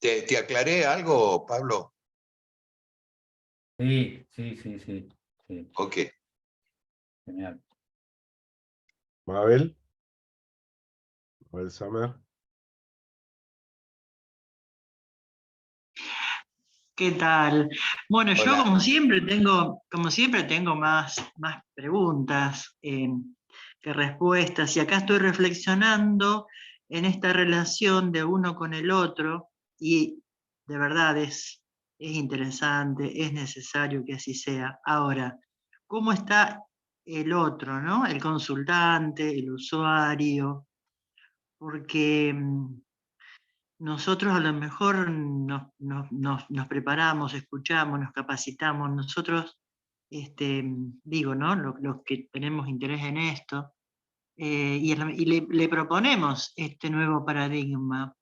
¿Te aclaré algo, Pablo? Sí. Ok. Genial. Mabel Samer. ¿Qué tal? Bueno, yo Hola. como siempre tengo más preguntas que respuestas, y acá estoy reflexionando en esta relación de uno con el otro, y de verdad es interesante, es necesario que así sea. Ahora, ¿cómo está el otro, ¿no? El consultante, el usuario, porque nosotros a lo mejor nos preparamos, escuchamos, nos capacitamos, nosotros, digo, ¿no? Los que tenemos interés en esto, y le proponemos este nuevo paradigma.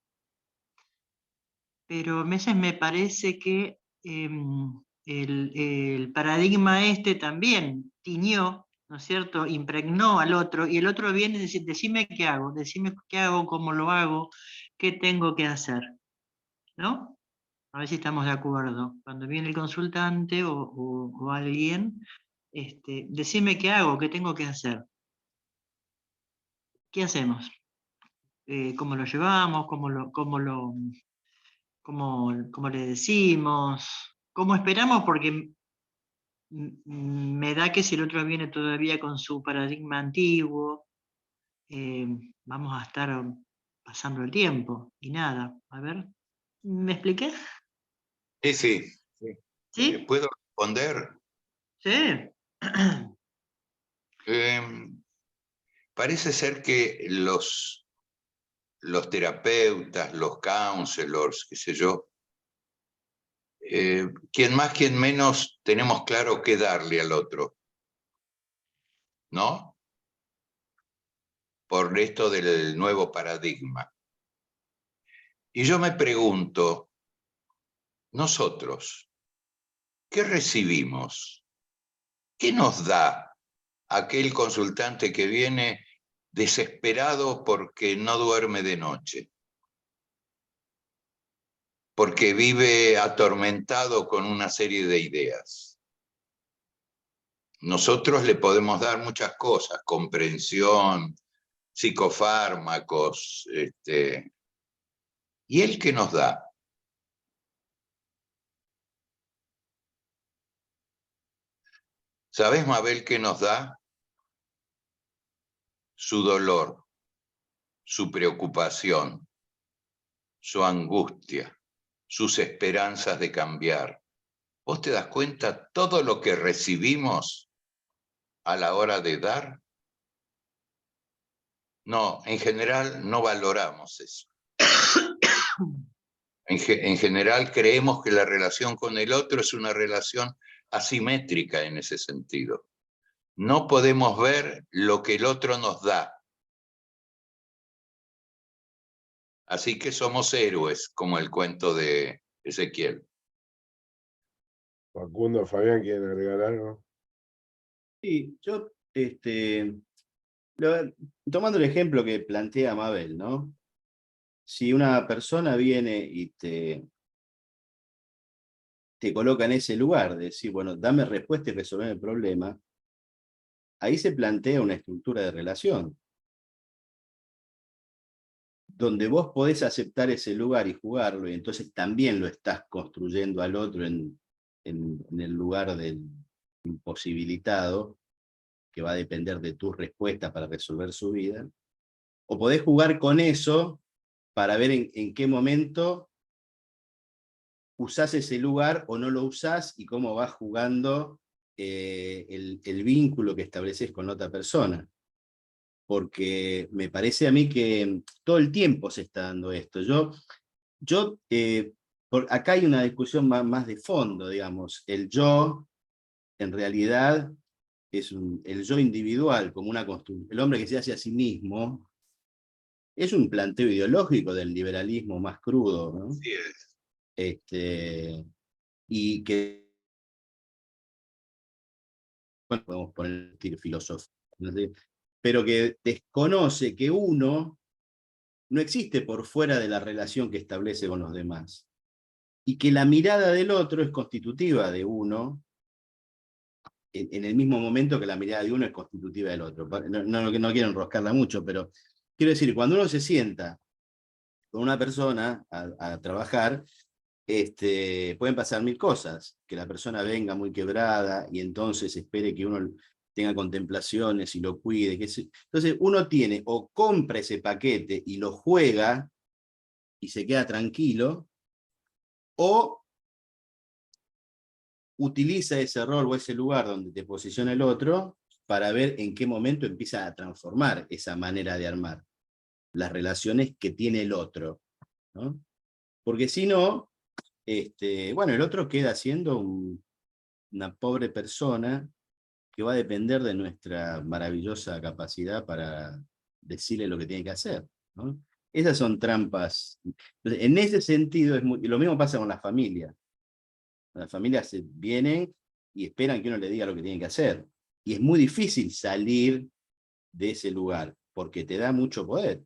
Pero a veces me parece que el paradigma este también tiñó, ¿no es cierto?, impregnó al otro, y el otro viene y dice, decime qué hago, cómo lo hago, qué tengo que hacer, ¿no? A ver si estamos de acuerdo. Cuando viene el consultante o alguien, decime qué hago, qué tengo que hacer. ¿Qué hacemos? ¿Cómo lo llevamos? ¿Cómo le decimos? ¿Cómo esperamos? Porque me da que si el otro viene todavía con su paradigma antiguo, vamos a estar pasando el tiempo y nada. A ver, ¿me expliqué? Sí. ¿Sí? ¿Puedo responder? Sí. Parece ser que los terapeutas, los counselors, qué sé yo, quien más, quien menos, tenemos claro qué darle al otro, ¿no? Por esto del nuevo paradigma. Y yo me pregunto, nosotros, ¿qué recibimos? ¿Qué nos da aquel consultante que viene desesperado porque no duerme de noche? Porque vive atormentado con una serie de ideas. Nosotros le podemos dar muchas cosas, comprensión, psicofármacos, ¿y él qué nos da? ¿Sabés, Mabel, qué nos da? Su dolor, su preocupación, su angustia, sus esperanzas de cambiar. ¿Vos te das cuenta todo lo que recibimos a la hora de dar? No, en general no valoramos eso. En general creemos que la relación con el otro es una relación asimétrica en ese sentido. No podemos ver lo que el otro nos da. Así que somos héroes, como el cuento de Ezequiel. Facundo, Fabián, ¿quieren agregar algo? Sí, yo, tomando el ejemplo que plantea Mabel, ¿no? si una persona viene y te coloca en ese lugar, de decir, bueno, dame respuesta y resolver el problema, ahí se plantea una estructura de relación, donde vos podés aceptar ese lugar y jugarlo, y entonces también lo estás construyendo al otro en el lugar del imposibilitado, que va a depender de tu respuesta para resolver su vida, o podés jugar con eso para ver en qué momento usás ese lugar o no lo usás y cómo vas jugando el vínculo que estableces con la otra persona. Porque me parece a mí que todo el tiempo se está dando esto. Acá hay una discusión más de fondo, digamos. El yo, en realidad, es el yo individual, como una construcción. El hombre que se hace a sí mismo, es un planteo ideológico del liberalismo más crudo, ¿no? Sí, Y que, bueno, podemos poner filosófico, ¿no? Pero que desconoce que uno no existe por fuera de la relación que establece con los demás, y que la mirada del otro es constitutiva de uno, en el mismo momento que la mirada de uno es constitutiva del otro. No quiero enroscarla mucho, pero quiero decir, cuando uno se sienta con una persona a trabajar, pueden pasar mil cosas, que la persona venga muy quebrada y entonces espere que uno tenga contemplaciones y lo cuide. Entonces uno tiene o compra ese paquete y lo juega y se queda tranquilo, o utiliza ese rol o ese lugar donde te posiciona el otro para ver en qué momento empieza a transformar esa manera de armar las relaciones que tiene el otro, ¿no? Porque si no, bueno, el otro queda siendo una pobre persona que va a depender de nuestra maravillosa capacidad para decirle lo que tiene que hacer, ¿no? Esas son trampas. Entonces, en ese sentido, lo mismo pasa con las familias. Las familias vienen y esperan que uno le diga lo que tiene que hacer. Y es muy difícil salir de ese lugar, porque te da mucho poder.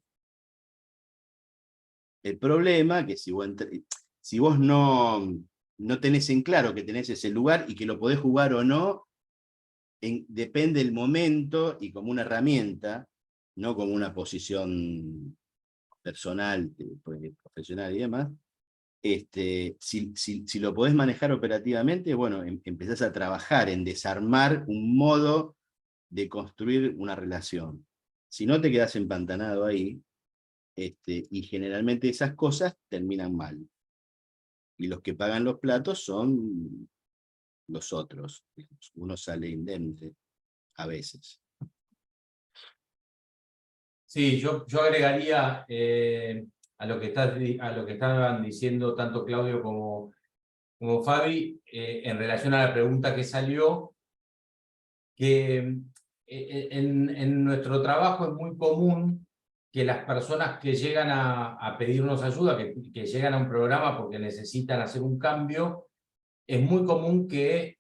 El problema es que si vos no tenés en claro que tenés ese lugar y que lo podés jugar o no, depende del momento y como una herramienta, no como una posición personal, profesional y demás. Si lo podés manejar operativamente, bueno, empezás a trabajar en desarmar un modo de construir una relación. Si no, te quedás empantanado ahí, y generalmente esas cosas terminan mal. Y los que pagan los platos son los otros. Uno sale indemne a veces. Sí, yo agregaría a lo que estaban diciendo tanto Claudio como Fabi, en relación a la pregunta que salió, que en nuestro trabajo es muy común que las personas que llegan a pedirnos ayuda, que llegan a un programa porque necesitan hacer un cambio, es muy común que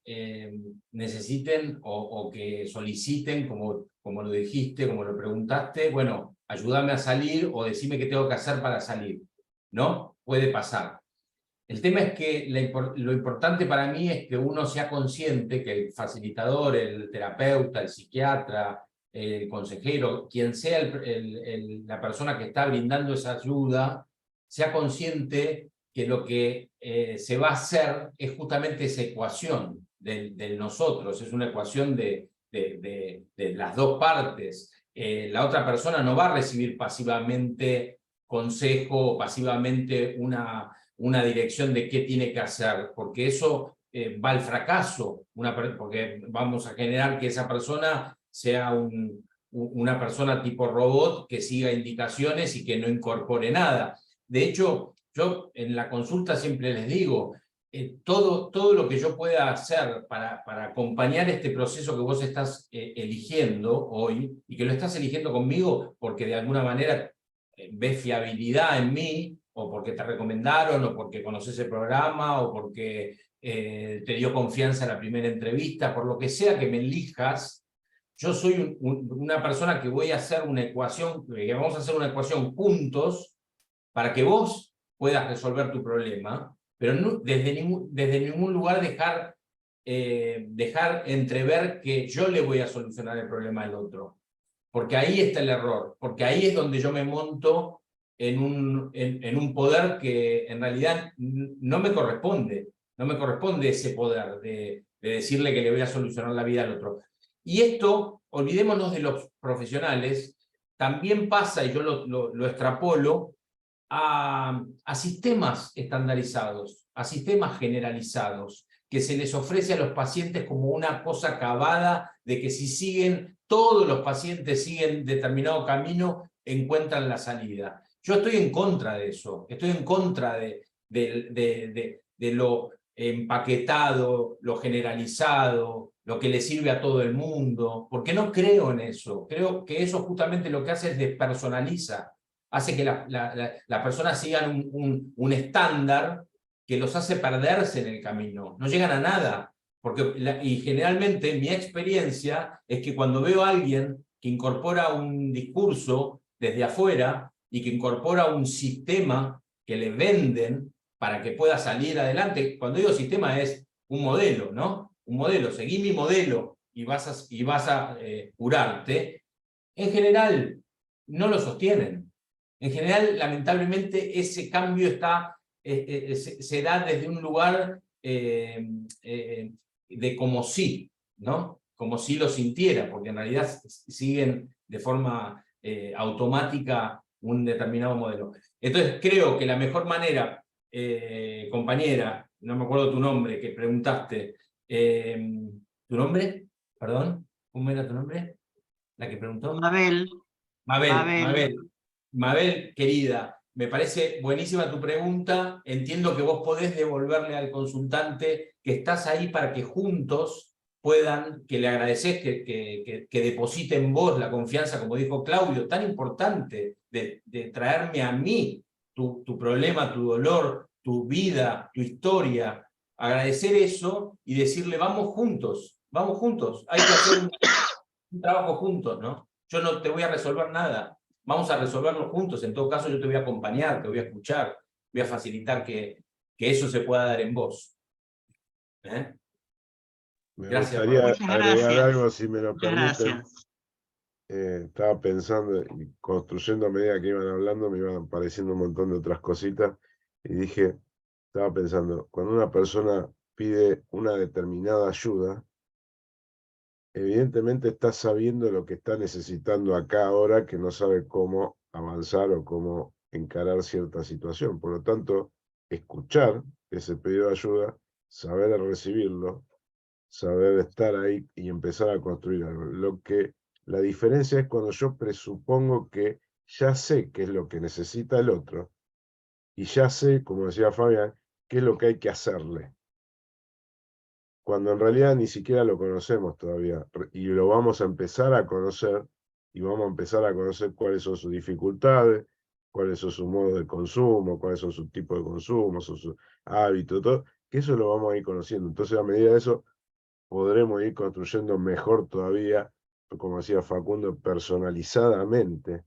necesiten o que soliciten, como lo dijiste, como lo preguntaste, bueno, ayúdame a salir o decime qué tengo que hacer para salir, ¿no? Puede pasar. El tema es que lo importante para mí es que uno sea consciente que el facilitador, el terapeuta, el psiquiatra, el consejero, quien sea la persona que está brindando esa ayuda, sea consciente que lo que se va a hacer es justamente esa ecuación del nosotros, es una ecuación de las dos partes. La otra persona no va a recibir pasivamente consejo, pasivamente una dirección de qué tiene que hacer, porque eso va al fracaso, porque vamos a generar que esa persona sea una persona tipo robot que siga indicaciones y que no incorpore nada. De hecho, yo en la consulta siempre les digo, todo lo que yo pueda hacer para acompañar este proceso que vos estás eligiendo hoy, y que lo estás eligiendo conmigo porque de alguna manera ves fiabilidad en mí, o porque te recomendaron, o porque conoces el programa, o porque te dio confianza en la primera entrevista, por lo que sea que me elijas, yo soy una persona que voy a hacer una ecuación, que vamos a hacer una ecuación juntos, para que vos puedas resolver tu problema, pero no, desde ningún lugar dejar entrever que yo le voy a solucionar el problema al otro. Porque ahí está el error, porque ahí es donde yo me monto en un poder que en realidad no me corresponde. No me corresponde ese poder de decirle que le voy a solucionar la vida al otro. Y esto, olvidémonos de los profesionales, también pasa, y yo lo extrapolo, a sistemas estandarizados, a sistemas generalizados, que se les ofrece a los pacientes como una cosa acabada de que si siguen, todos los pacientes siguen determinado camino, encuentran la salida. Yo estoy en contra de eso, estoy en contra de lo empaquetado, lo generalizado, lo que le sirve a todo el mundo, porque no creo en eso. Creo que eso justamente lo que hace es despersonaliza, hace que las personas sigan un estándar que los hace perderse en el camino, no llegan a nada. Y generalmente mi experiencia es que cuando veo a alguien que incorpora un discurso desde afuera y que incorpora un sistema que le venden para que pueda salir adelante, cuando digo sistema es un modelo, ¿no? Un modelo, seguí mi modelo y vas a curarte, en general no lo sostienen. En general, lamentablemente, ese cambio se da desde un lugar de como si, ¿no? Como si lo sintiera, porque en realidad siguen de forma automática un determinado modelo. Entonces, creo que la mejor manera, compañera, no me acuerdo tu nombre, que preguntaste, ¿tu nombre? Perdón, ¿cómo era tu nombre? La que preguntó. Mabel. Mabel, querida, me parece buenísima tu pregunta. Entiendo que vos podés devolverle al consultante que estás ahí para que juntos puedan, que le agradeces que deposite en vos la confianza, como dijo Claudio, tan importante de traerme a mí tu problema, tu dolor, tu vida, tu historia. Agradecer eso y decirle, vamos juntos, hay que hacer un trabajo juntos, ¿no? Yo no te voy a resolver nada, vamos a resolverlo juntos, en todo caso yo te voy a acompañar, te voy a escuchar, voy a facilitar que eso se pueda dar en vos. Me Gracias, gustaría Muchas agregar gracias. algo, si me lo Muchas permiten. gracias. Estaba pensando y construyendo a medida que iban hablando, me iban apareciendo un montón de otras cositas. Y dije, estaba pensando, cuando una persona pide una determinada ayuda, evidentemente está sabiendo lo que está necesitando acá ahora, que no sabe cómo avanzar o cómo encarar cierta situación. Por lo tanto, escuchar ese pedido de ayuda, saber recibirlo, saber estar ahí y empezar a construir algo. La diferencia es cuando yo presupongo que ya sé qué es lo que necesita el otro y ya sé, como decía Fabián, qué es lo que hay que hacerle. Cuando en realidad ni siquiera lo conocemos todavía y lo vamos a empezar a conocer y vamos a empezar a conocer cuáles son sus dificultades, cuáles son sus modos de consumo, cuáles son sus tipos de consumo, sus hábitos, todo, que eso lo vamos a ir conociendo. Entonces, a medida de eso, podremos ir construyendo mejor todavía, como decía Facundo, personalizadamente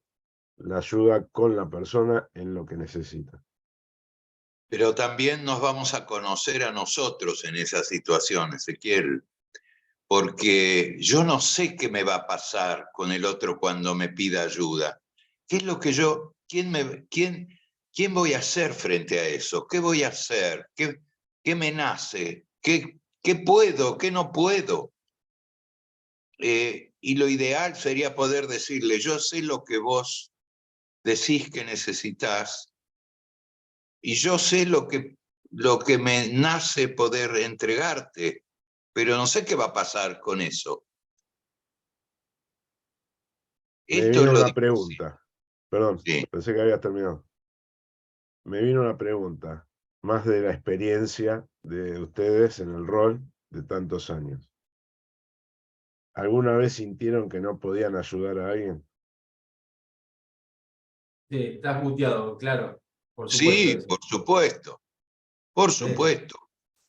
la ayuda con la persona en lo que necesita. Pero también nos vamos a conocer a nosotros en esa situación, Ezequiel, porque yo no sé qué me va a pasar con el otro cuando me pida ayuda. ¿Qué es lo que quién voy a hacer frente a eso? ¿Qué voy a hacer? ¿Qué me nace? ¿Qué puedo? ¿Qué no puedo? Y lo ideal sería poder decirle, yo sé lo que vos decís que necesitas, y yo sé lo que me nace poder entregarte, pero no sé qué va a pasar con eso. Me Esto es vino lo una difícil. pregunta, perdón, Sí. pensé que habías terminado. Me vino una pregunta, más de la experiencia de ustedes en el rol de tantos años. ¿Alguna vez sintieron que no podían ayudar a alguien? Sí, estás muteado, claro, por supuesto. Sí, por supuesto, por Sí. supuesto.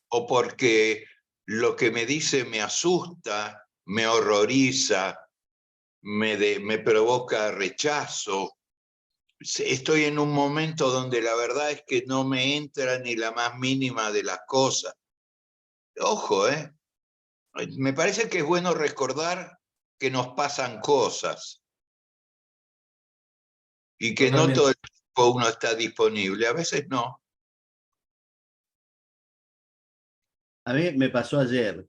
O porque lo que me dice me asusta, me horroriza, me provoca rechazo, estoy en un momento donde la verdad es que no me entra ni la más mínima de las cosas. Ojo, me parece que es bueno recordar que nos pasan cosas y que no todo el tiempo uno está disponible, a veces no. A mí me pasó ayer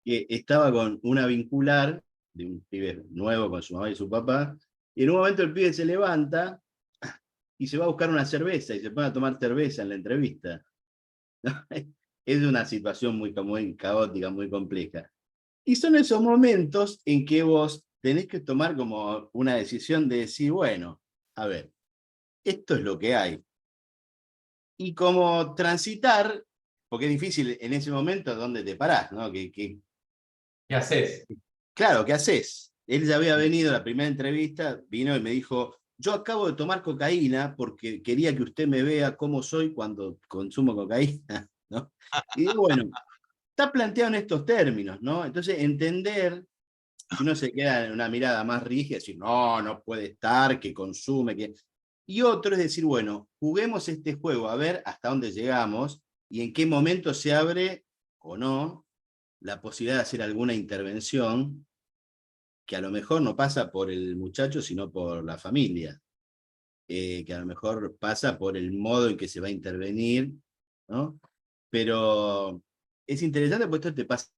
que estaba con una vincular de un pibe nuevo con su mamá y su papá, y en un momento el pibe se levanta y se va a buscar una cerveza y se pone a tomar cerveza en la entrevista. Es una situación muy caótica, muy compleja. Y son esos momentos en que vos tenés que tomar como una decisión de decir, bueno, a ver, esto es lo que hay. Y como transitar, porque es difícil en ese momento dónde te parás, ¿no? ¿Qué haces? Claro, ¿qué haces? Él ya había venido a la primera entrevista, vino y me dijo, yo acabo de tomar cocaína porque quería que usted me vea cómo soy cuando consumo cocaína, ¿no? Y digo, bueno, está planteado en estos términos, ¿no? Entonces, entender, si uno se queda en una mirada más rígida, decir, no, no puede estar, que consume, que... Y otro es decir, bueno, juguemos este juego, a ver hasta dónde llegamos y en qué momento se abre o no la posibilidad de hacer alguna intervención que a lo mejor no pasa por el muchacho, sino por la familia, que a lo mejor pasa por el modo en que se va a intervenir, ¿no? Pero es interesante porque esto te pasa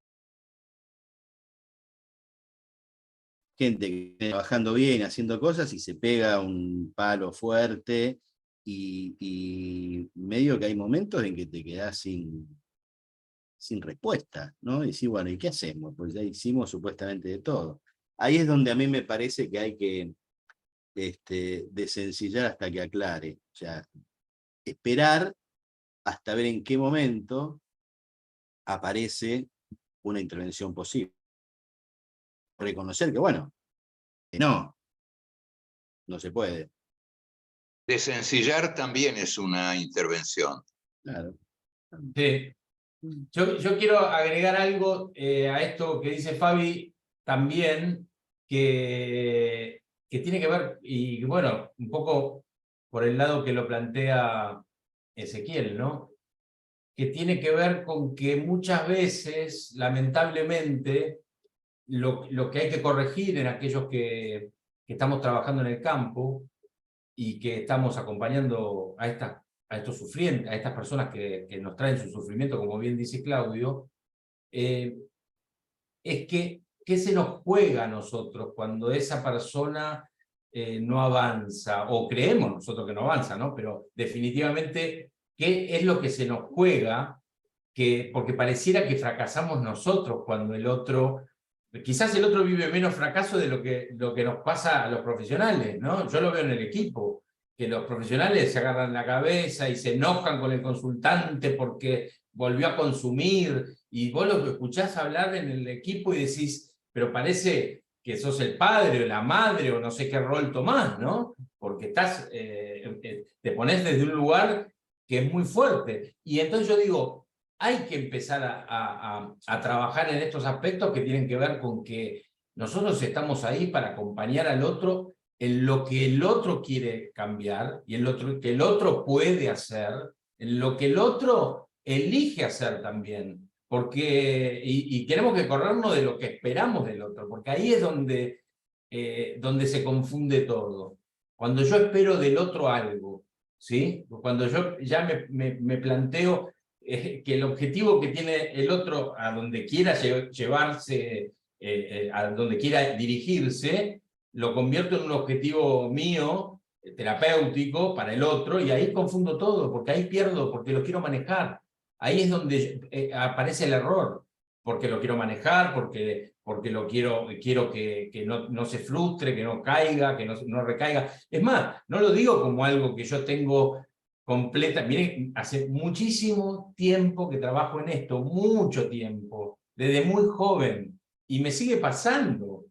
gente que viene trabajando bien, haciendo cosas y se pega un palo fuerte y medio que hay momentos en que te quedás sin respuesta, ¿no? Y decís, bueno, ¿y qué hacemos? Pues ya hicimos supuestamente de todo. Ahí es donde a mí me parece que hay que desencillar hasta que aclare. O sea, esperar hasta ver en qué momento aparece una intervención posible. Reconocer que, bueno, que no se puede. Desencillar también es una intervención. Claro. Sí. Yo quiero agregar algo a esto que dice Fabi también, que tiene que ver, y bueno, un poco por el lado que lo plantea Ezequiel, ¿no? Que tiene que ver con que muchas veces, lamentablemente, lo que hay que corregir en aquellos que estamos trabajando en el campo y que estamos acompañando a estos sufrientes, a estas personas que nos traen su sufrimiento, como bien dice Claudio, es que ¿qué se nos juega a nosotros cuando esa persona no avanza? O creemos nosotros que no avanza, ¿no? Pero definitivamente, ¿qué es lo que se nos juega? Porque pareciera que fracasamos nosotros cuando el otro... Quizás el otro vive menos fracaso de lo que nos pasa a los profesionales, ¿no? Yo lo veo en el equipo, que los profesionales se agarran la cabeza y se enojan con el consultante porque volvió a consumir, y vos lo escuchás hablar en el equipo y decís, pero parece que sos el padre o la madre o no sé qué rol tomás, ¿no? Porque te pones desde un lugar que es muy fuerte. Y entonces yo digo, hay que empezar a trabajar en estos aspectos que tienen que ver con que nosotros estamos ahí para acompañar al otro en lo que el otro quiere cambiar y en lo que el otro puede hacer, en lo que el otro elige hacer también. Y tenemos que corrernos de lo que esperamos del otro, porque ahí es donde se confunde todo. Cuando yo espero del otro algo, ¿sí? Cuando yo ya me planteo que el objetivo que tiene el otro a donde quiera llevarse, a donde quiera dirigirse, lo convierto en un objetivo mío, terapéutico, para el otro, y ahí confundo todo, porque ahí pierdo, porque lo quiero manejar. Ahí es donde aparece el error, porque lo quiero manejar, porque quiero que no se frustre, que no caiga, que no recaiga. Es más, no lo digo como algo que yo tengo completa. Miren, hace muchísimo tiempo que trabajo en esto, mucho tiempo, desde muy joven, y me sigue pasando.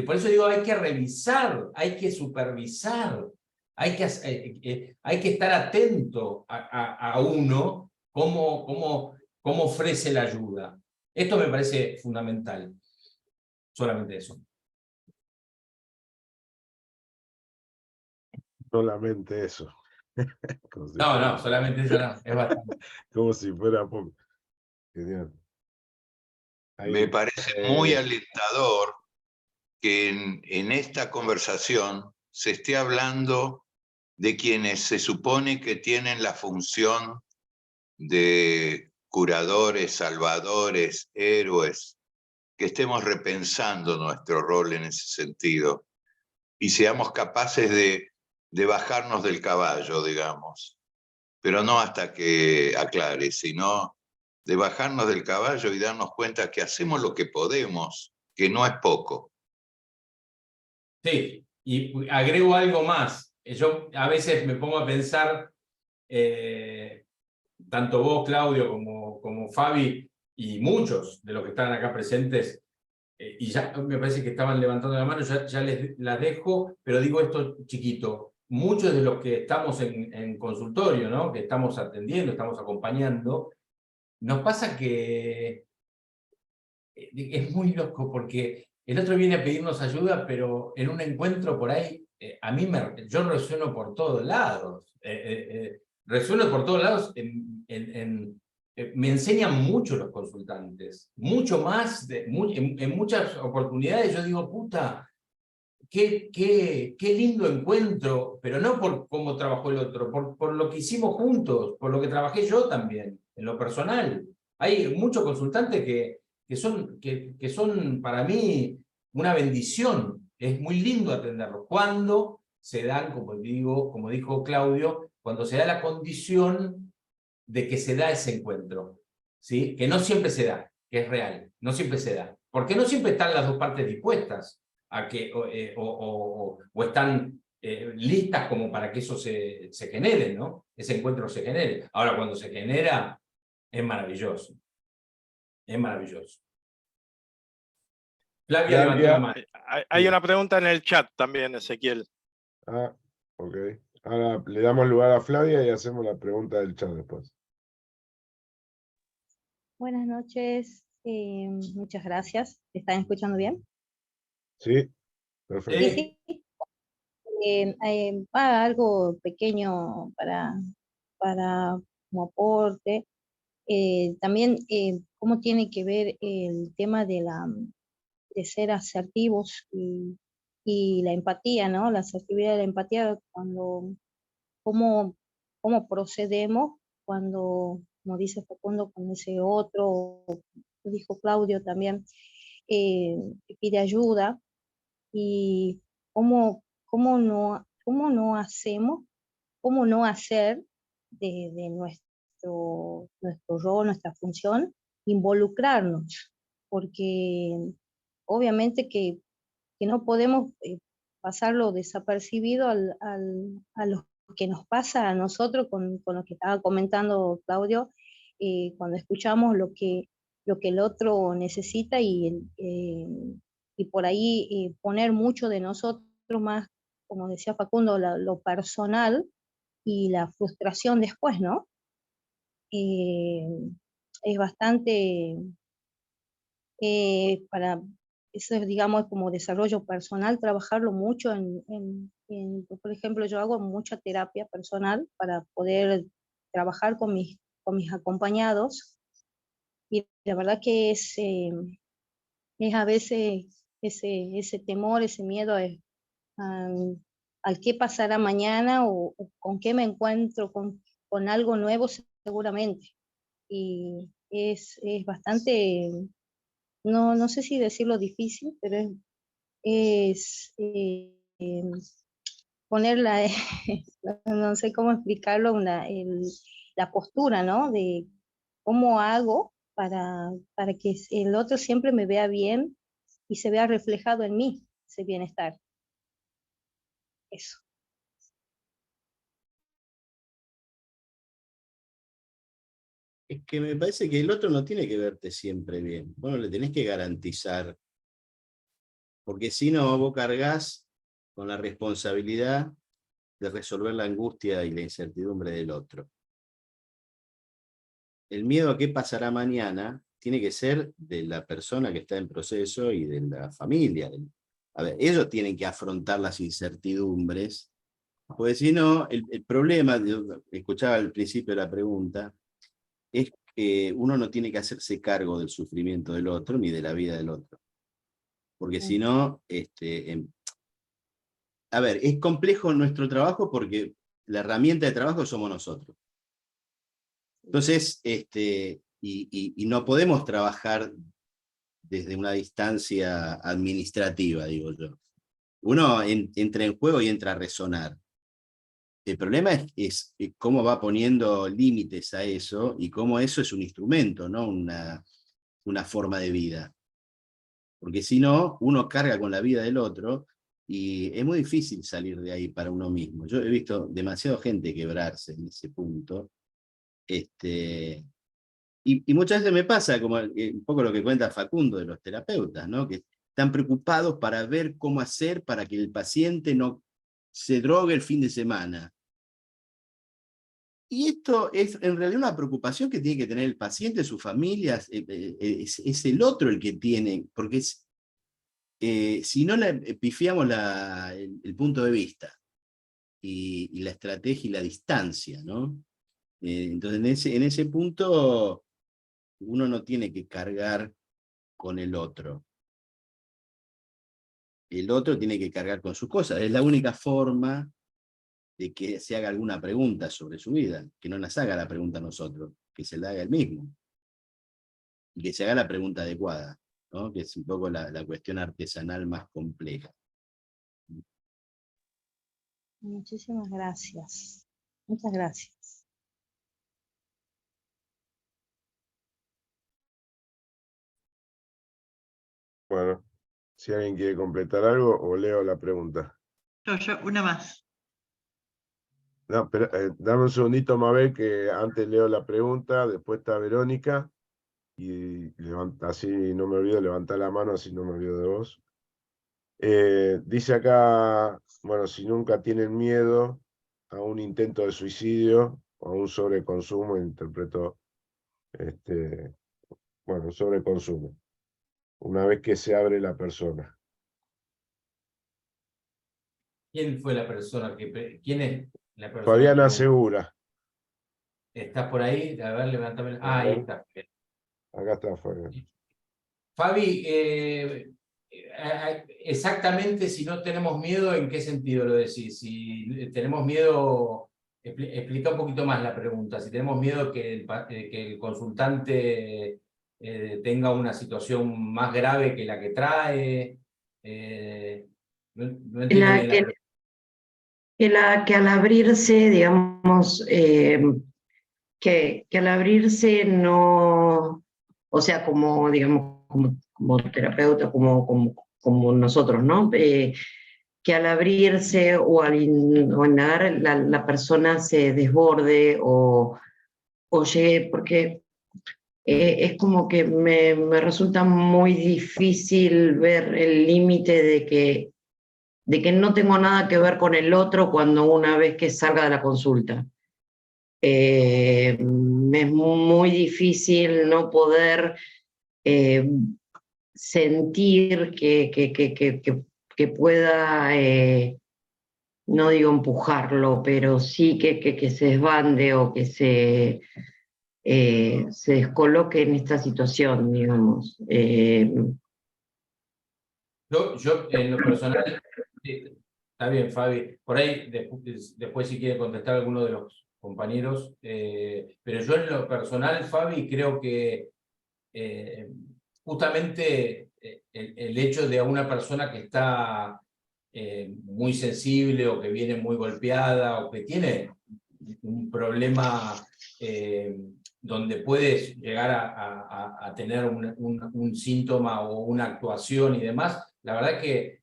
Por eso digo, hay que revisar, hay que supervisar, hay que estar atento a uno cómo ofrece la ayuda. Esto me parece fundamental. Solamente eso. Solamente eso. Como si No, fuera- no, solamente eso no, es bastante. como si fuera poco. Genial. Ahí, Me parece muy eh, alentador que en esta conversación se esté hablando de quienes se supone que tienen la función de curadores, salvadores, héroes, que estemos repensando nuestro rol en ese sentido y seamos capaces de bajarnos del caballo, digamos, pero no hasta que aclare, sino de bajarnos del caballo y darnos cuenta que hacemos lo que podemos, que no es poco. Sí, y agrego algo más. Yo a veces me pongo a pensar, tanto vos, Claudio, como Fabi, y muchos de los que están acá presentes, y ya me parece que estaban levantando la mano, ya las dejo, pero digo esto chiquito. Muchos de los que estamos en consultorio, ¿no? Que estamos atendiendo, estamos acompañando, nos pasa que es muy loco porque el otro viene a pedirnos ayuda, pero en un encuentro por ahí, yo resueno por todos lados. Resueno por todos lados, me enseñan mucho los consultantes, mucho más, en muchas oportunidades yo digo, puta, qué lindo encuentro, pero no por cómo trabajó el otro, por lo que hicimos juntos, por lo que trabajé yo también, en lo personal. Hay muchos consultantes que son para mí una bendición. Es muy lindo atenderlos. Cuando se dan, como dijo Claudio, cuando se da la condición de que se da ese encuentro, ¿sí? Que no siempre se da, que es real, no siempre se da. Porque no siempre están las dos partes dispuestas a que, o están listas como para que eso se genere, ¿no? Ese encuentro se genere. Ahora, cuando se genera, es maravilloso. Es maravilloso. Flavia levantó la mano. Hay una pregunta en el chat también, Ezequiel. Ah, ok. Ahora le damos lugar a Flavia y hacemos la pregunta del chat después. Buenas noches, muchas gracias. ¿Me están escuchando bien? Sí, perfecto. Sí. Algo pequeño para como aporte. También, cómo tiene que ver el tema de ser asertivos y la empatía, ¿no? La asertividad y la empatía, cómo procedemos cuando, como dice Facundo, con ese otro, dijo Claudio también, que pide ayuda, y cómo no hacemos, cómo no hacer de nuestro rol, nuestra función, involucrarnos, porque obviamente que no podemos pasarlo desapercibido a lo que nos pasa a nosotros con lo que estaba comentando Claudio, cuando escuchamos lo que el otro necesita y por ahí poner mucho de nosotros más, como decía Facundo, lo personal y la frustración después, ¿no? Es bastante eso es, digamos, como desarrollo personal, trabajarlo mucho por ejemplo, yo hago mucha terapia personal para poder trabajar con mis acompañados, y la verdad que es a veces ese temor, ese miedo al qué pasará mañana o con qué me encuentro, con algo nuevo seguramente. Y es bastante, no sé si decirlo difícil, pero es ponerla, no sé cómo explicarlo, la postura, ¿no? De cómo hago para que el otro siempre me vea bien y se vea reflejado en mí ese bienestar. Eso. Es que me parece que el otro no tiene que verte siempre bien. Vos no le tenés que garantizar. Porque si no, vos cargás con la responsabilidad de resolver la angustia y la incertidumbre del otro. El miedo a qué pasará mañana tiene que ser de la persona que está en proceso y de la familia. A ver, ellos tienen que afrontar las incertidumbres Porque si no, el problema, yo escuchaba al principio de la pregunta, es que uno no tiene que hacerse cargo del sufrimiento del otro ni de la vida del otro. Porque si no, a ver, es complejo nuestro trabajo porque la herramienta de trabajo somos nosotros. Entonces, y no podemos trabajar desde una distancia administrativa, digo yo. Uno entra en juego y entra a resonar. El problema es cómo va poniendo límites a eso y cómo eso es un instrumento, no una forma de vida. Porque si no, uno carga con la vida del otro y es muy difícil salir de ahí para uno mismo. Yo he visto demasiada gente quebrarse en ese punto. Y muchas veces me pasa, como un poco lo que cuenta Facundo de los terapeutas, ¿no? Que están preocupados para ver cómo hacer para que el paciente no se drogue el fin de semana. Y esto es en realidad una preocupación que tiene que tener el paciente, sus familias, es el otro el que tiene, porque si no pifiamos el punto de vista y la estrategia y la distancia, ¿no? Entonces en ese punto uno no tiene que cargar con el otro. El otro tiene que cargar con sus cosas. Es la única forma de que se haga alguna pregunta sobre su vida, que no nos haga la pregunta a nosotros, que se la haga él mismo. Y que se haga la pregunta adecuada, ¿no? Que es un poco la cuestión artesanal más compleja. Muchísimas gracias. Muchas gracias. Bueno, si alguien quiere completar algo o leo la pregunta. Yo, una más. No, pero, dame un segundito, Mabel, que antes leo la pregunta, después está Verónica, y así no me olvido, levantar la mano, así no me olvido de vos. Dice acá, bueno, si nunca tienen miedo a un intento de suicidio o a un sobreconsumo, interpreto, bueno, sobreconsumo, una vez que se abre la persona. ¿Quién fue la persona quién es la persona Fabiana que Segura. ¿Estás por ahí? A ver, levántame. Ah, ahí está. Acá está Fabiana. Fabi, exactamente si no tenemos miedo, ¿en qué sentido lo decís? Si tenemos miedo, explica un poquito más la pregunta. Si tenemos miedo que el consultante tenga una situación más grave que la que trae. No entiendo bien la pregunta. Que al abrirse, digamos, que al abrirse no, o sea, como, digamos, como terapeuta, como nosotros, ¿no? Que al abrirse o al indagar la persona se desborde o llegue, porque es como que me resulta muy difícil ver el límite de que no tengo nada que ver con el otro cuando una vez que salga de la consulta. Me es muy difícil no poder sentir que pueda, no digo empujarlo, pero sí que se desbande o que se descoloque en esta situación, digamos. Yo en lo personal, está bien, Fabi, por ahí después si quiere contestar alguno de los compañeros, pero yo en lo personal, Fabi, creo que justamente el hecho de a una persona que está muy sensible o que viene muy golpeada o que tiene un problema donde puedes llegar a tener un síntoma o una actuación y demás, la verdad que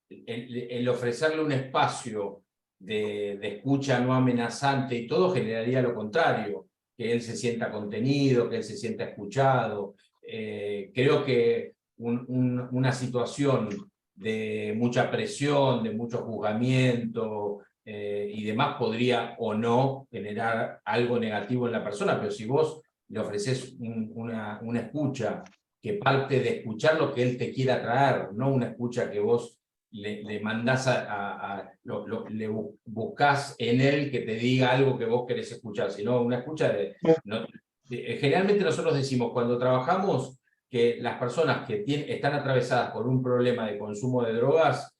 el ofrecerle un espacio de escucha no amenazante y todo generaría lo contrario, que él se sienta contenido, que él se sienta escuchado. Creo que una situación de mucha presión, de mucho juzgamiento y demás podría o no generar algo negativo en la persona, pero si vos le ofreces una escucha que parte de escuchar lo que él te quiera traer, no una escucha que vos le mandás le buscás en él que te diga algo que vos querés escuchar, sino una escucha generalmente nosotros decimos cuando trabajamos que las personas que están atravesadas por un problema de consumo de drogas,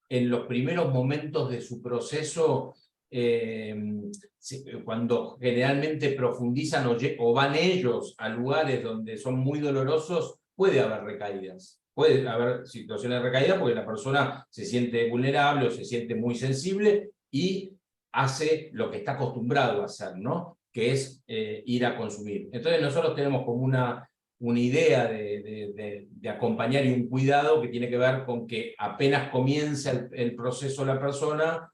en los primeros momentos de su proceso, cuando generalmente profundizan o van ellos a lugares donde son muy dolorosos, puede haber recaídas. Puede haber situaciones de recaída porque la persona se siente vulnerable o se siente muy sensible y hace lo que está acostumbrado a hacer, ¿no? Que es ir a consumir. Entonces nosotros tenemos como una idea de acompañar y un cuidado que tiene que ver con que apenas comienza el proceso la persona,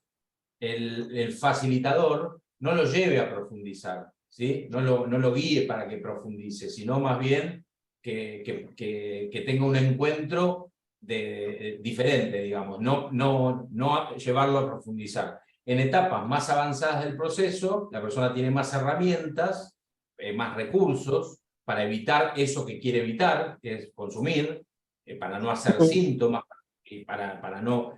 el facilitador no lo lleve a profundizar, ¿sí? No lo guíe para que profundice, sino más bien que tenga un encuentro diferente, digamos, no llevarlo a profundizar. En etapas más avanzadas del proceso, la persona tiene más herramientas, más recursos, para evitar eso que quiere evitar, que es consumir, para no hacer síntomas, y para no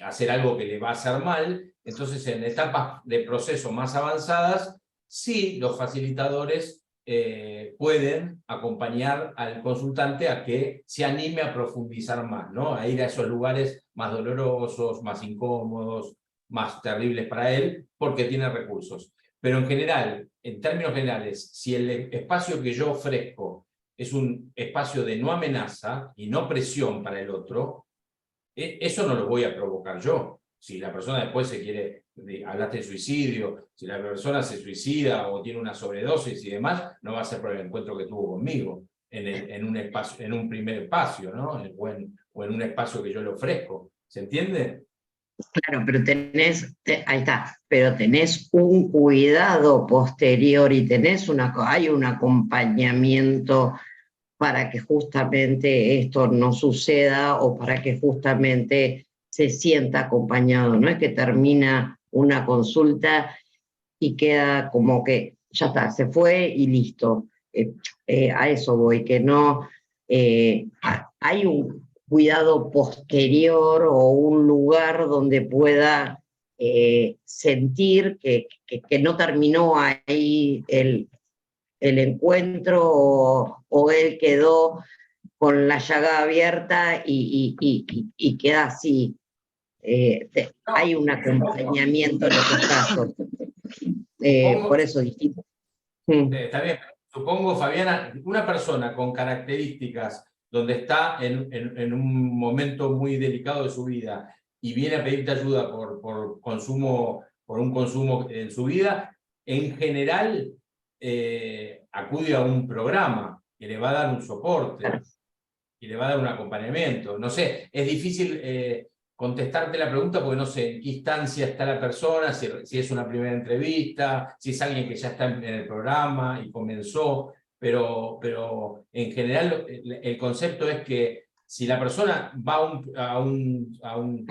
hacer algo que le va a hacer mal. Entonces, en etapas de proceso más avanzadas, sí, los facilitadores pueden acompañar al consultante a que se anime a profundizar más, ¿no? A ir a esos lugares más dolorosos, más incómodos, más terribles para él, porque tiene recursos. Pero en general, en términos generales, si el espacio que yo ofrezco es un espacio de no amenaza y no presión para el otro, eso no lo voy a provocar yo. Si la persona después se quiere, hablaste de suicidio, si la persona se suicida o tiene una sobredosis y demás, no va a ser por el encuentro que tuvo conmigo en un primer espacio, ¿no? O en un espacio que yo le ofrezco. ¿Se entiende? Claro, pero ahí está, pero tenés un cuidado posterior y hay un acompañamiento para que justamente esto no suceda o para que justamente se sienta acompañado. No es que termina una consulta y queda como que ya está, se fue y listo. A eso voy, que no hay un cuidado posterior o un lugar donde pueda sentir que no terminó ahí el encuentro o él quedó con la llaga abierta y queda así. Hay un acompañamiento en los casos. Por eso distinto. Está bien. Supongo, Fabiana, una persona con características donde está en un momento muy delicado de su vida y viene a pedirte ayuda por un consumo en su vida, en general acude a un programa que le va a dar un soporte y le va a dar un acompañamiento. No sé, es difícil contestarte la pregunta porque no sé en qué instancia está la persona, si es una primera entrevista, si es alguien que ya está en el programa y comenzó, pero en general el concepto es que si la persona va a un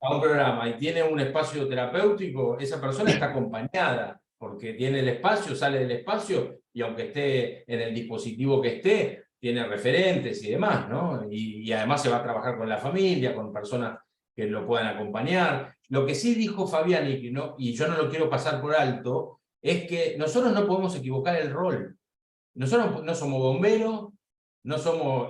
programa y tiene un espacio terapéutico, esa persona está acompañada, porque tiene el espacio, sale del espacio, y aunque esté en el dispositivo que esté, tiene referentes y demás, ¿no? Y además se va a trabajar con la familia, con personas que lo puedan acompañar. Lo que sí dijo Fabián, y yo no lo quiero pasar por alto, es que nosotros no podemos equivocar el rol. Nosotros no somos bomberos, no somos,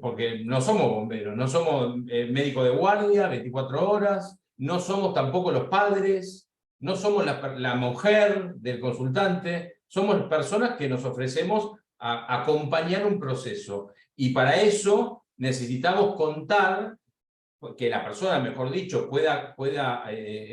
porque no somos bomberos, no somos médicos de guardia 24 horas, no somos tampoco los padres, no somos la mujer del consultante, somos personas que nos ofrecemos a acompañar un proceso. Y para eso necesitamos contar, que la persona, mejor dicho, pueda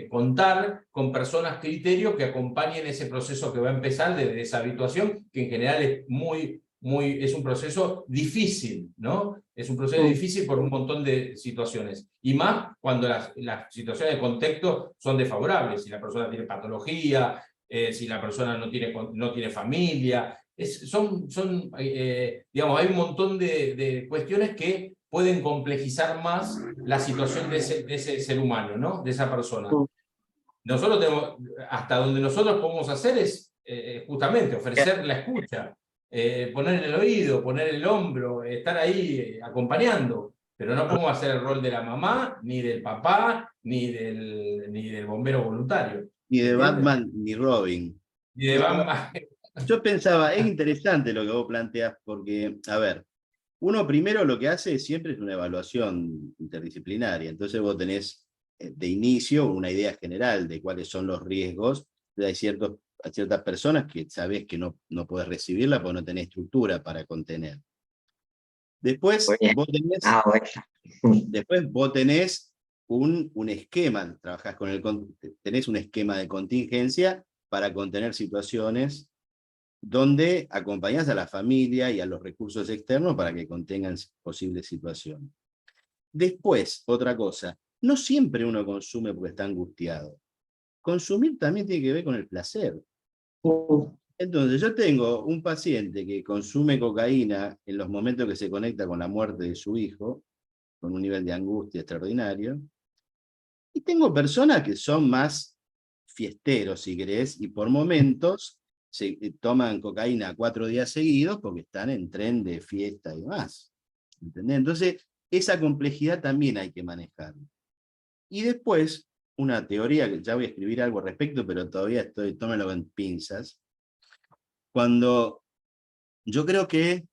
contar con personas criterios que acompañen ese proceso que va a empezar de deshabituación, que en general es un proceso difícil, ¿no? Es un proceso difícil por un montón de situaciones. Y más cuando las situaciones de contexto son desfavorables. Si la persona tiene patología, si la persona no tiene familia. Digamos, hay un montón de cuestiones que pueden complejizar más la situación de ese ser humano, ¿no? De esa persona. Nosotros tenemos, hasta donde nosotros podemos hacer es justamente ofrecer la escucha, poner el oído, poner el hombro, estar ahí acompañando. pero no podemos hacer el rol de la mamá, ni del papá, ni del bombero voluntario. Ni de ¿Entiendes? Batman ni Robin. Ni de Batman. Yo pensaba, es interesante lo que vos planteás, porque, a ver, uno primero lo que hace siempre es una evaluación interdisciplinaria. Entonces vos tenés de inicio una idea general de cuáles son los riesgos. Hay ciertas personas que sabés que no podés recibirla porque no tenés estructura para contener. Después vos tenés un esquema, trabajás tenés un esquema de contingencia para contener situaciones donde acompañás a la familia y a los recursos externos para que contengan posibles situaciones. Después, otra cosa, no siempre uno consume porque está angustiado. Consumir también tiene que ver con el placer. Entonces, yo tengo un paciente que consume cocaína en los momentos que se conecta con la muerte de su hijo, con un nivel de angustia extraordinario, y tengo personas que son más fiesteros, si querés, y por momentos se toman cocaína 4 días seguidos porque están en tren de fiesta y demás. ¿Entendés? Entonces, esa complejidad también hay que manejar. Y después, una teoría, que ya voy a escribir algo al respecto, pero todavía tómenlo en pinzas. Cuando yo creo que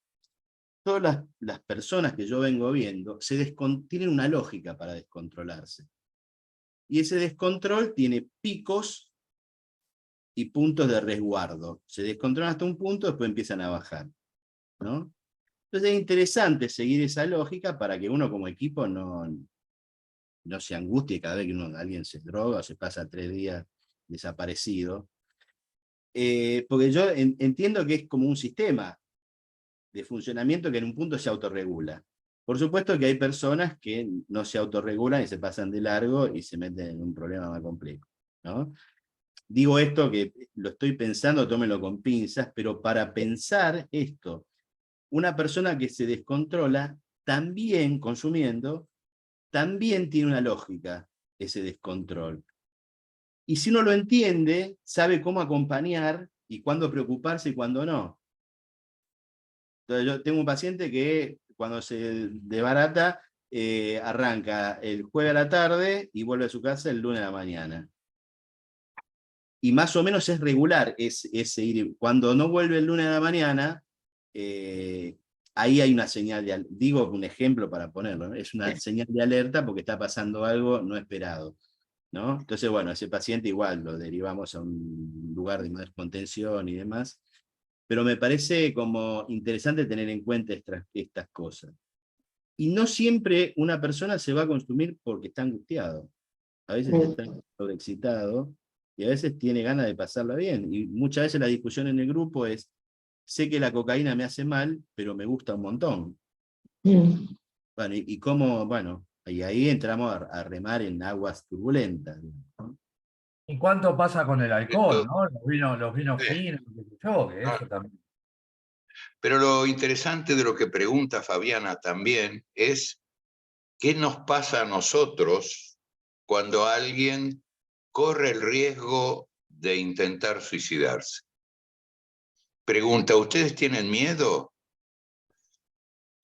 todas las personas que yo vengo viendo tienen una lógica para descontrolarse. Y ese descontrol tiene picos y puntos de resguardo. Se descontrolan hasta un punto, después empiezan a bajar, ¿no? Entonces es interesante seguir esa lógica para que uno como equipo no se angustie cada vez que alguien se droga o se pasa 3 días desaparecido. Porque yo entiendo que es como un sistema de funcionamiento que en un punto se autorregula. Por supuesto que hay personas que no se autorregulan y se pasan de largo y se meten en un problema más complejo, ¿no? Digo esto que lo estoy pensando, tómelo con pinzas, pero para pensar esto, una persona que se descontrola, también consumiendo, también tiene una lógica ese descontrol. Y si uno lo entiende, sabe cómo acompañar y cuándo preocuparse y cuándo no. Entonces yo tengo un paciente que cuando se desbarata, arranca el jueves a la tarde y vuelve a su casa el lunes a la mañana. Y más o menos es regular ese ir. Cuando no vuelve el lunes a la mañana, ahí hay una señal de alerta. Digo un ejemplo para ponerlo, ¿no? Es una señal de alerta porque está pasando algo no esperado, ¿no? Entonces, bueno, ese paciente igual lo derivamos a un lugar de más contención y demás. Pero me parece como interesante tener en cuenta estas cosas. Y no siempre una persona se va a consumir porque está angustiado. A veces está sobreexcitado y a veces tiene ganas de pasarla bien. Y muchas veces la discusión en el grupo es, sé que la cocaína me hace mal, pero me gusta un montón. Bueno, y cómo, bueno, y ahí entramos a remar en aguas turbulentas, ¿no? ¿Y cuánto pasa con el alcohol, no? Los vinos finos, qué sé yo, que eso también. Pero lo interesante de lo que pregunta Fabiana también es qué nos pasa a nosotros cuando alguien corre el riesgo de intentar suicidarse. Pregunta, ¿ustedes tienen miedo?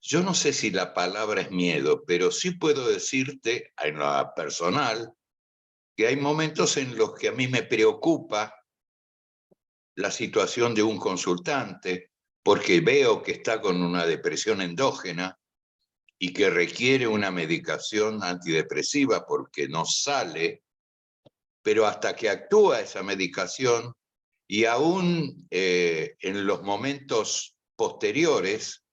Yo no sé si la palabra es miedo, pero sí puedo decirte en lo personal que hay momentos en los que a mí me preocupa la situación de un consultante porque veo que está con una depresión endógena y que requiere una medicación antidepresiva porque no sale, pero hasta que actúa esa medicación y aún en los momentos posteriores,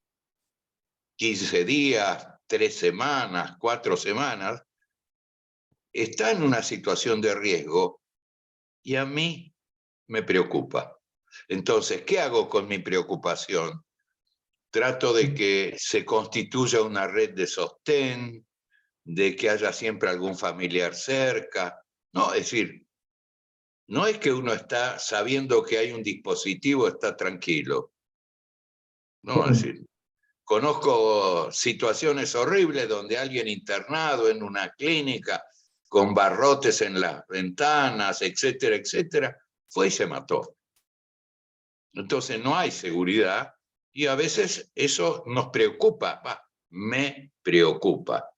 15 días, 3 semanas, 4 semanas, está en una situación de riesgo y a mí me preocupa. Entonces, ¿qué hago con mi preocupación? Trato de que se constituya una red de sostén, de que haya siempre algún familiar cerca. No, es decir, no es que uno está sabiendo que hay un dispositivo, está tranquilo. No, es decir, conozco situaciones horribles donde alguien internado en una clínica con barrotes en las ventanas, etcétera, etcétera, fue y se mató. Entonces no hay seguridad y a veces eso nos preocupa. me preocupa.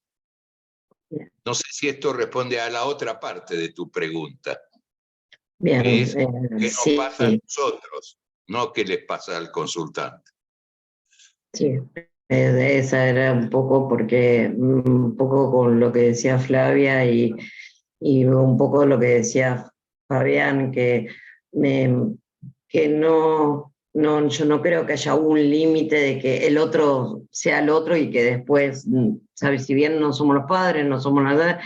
No sé si esto responde a la otra parte de tu pregunta, Bien, que es qué nos sí, pasa a nosotros, no qué les pasa al consultante. sí. Esa era un poco porque, un poco con lo que decía Flavia y un poco lo que decía Fabián, que no, yo no creo que haya un límite de que el otro sea el otro y que después, ¿sabes? Si bien no somos los padres, no somos nada,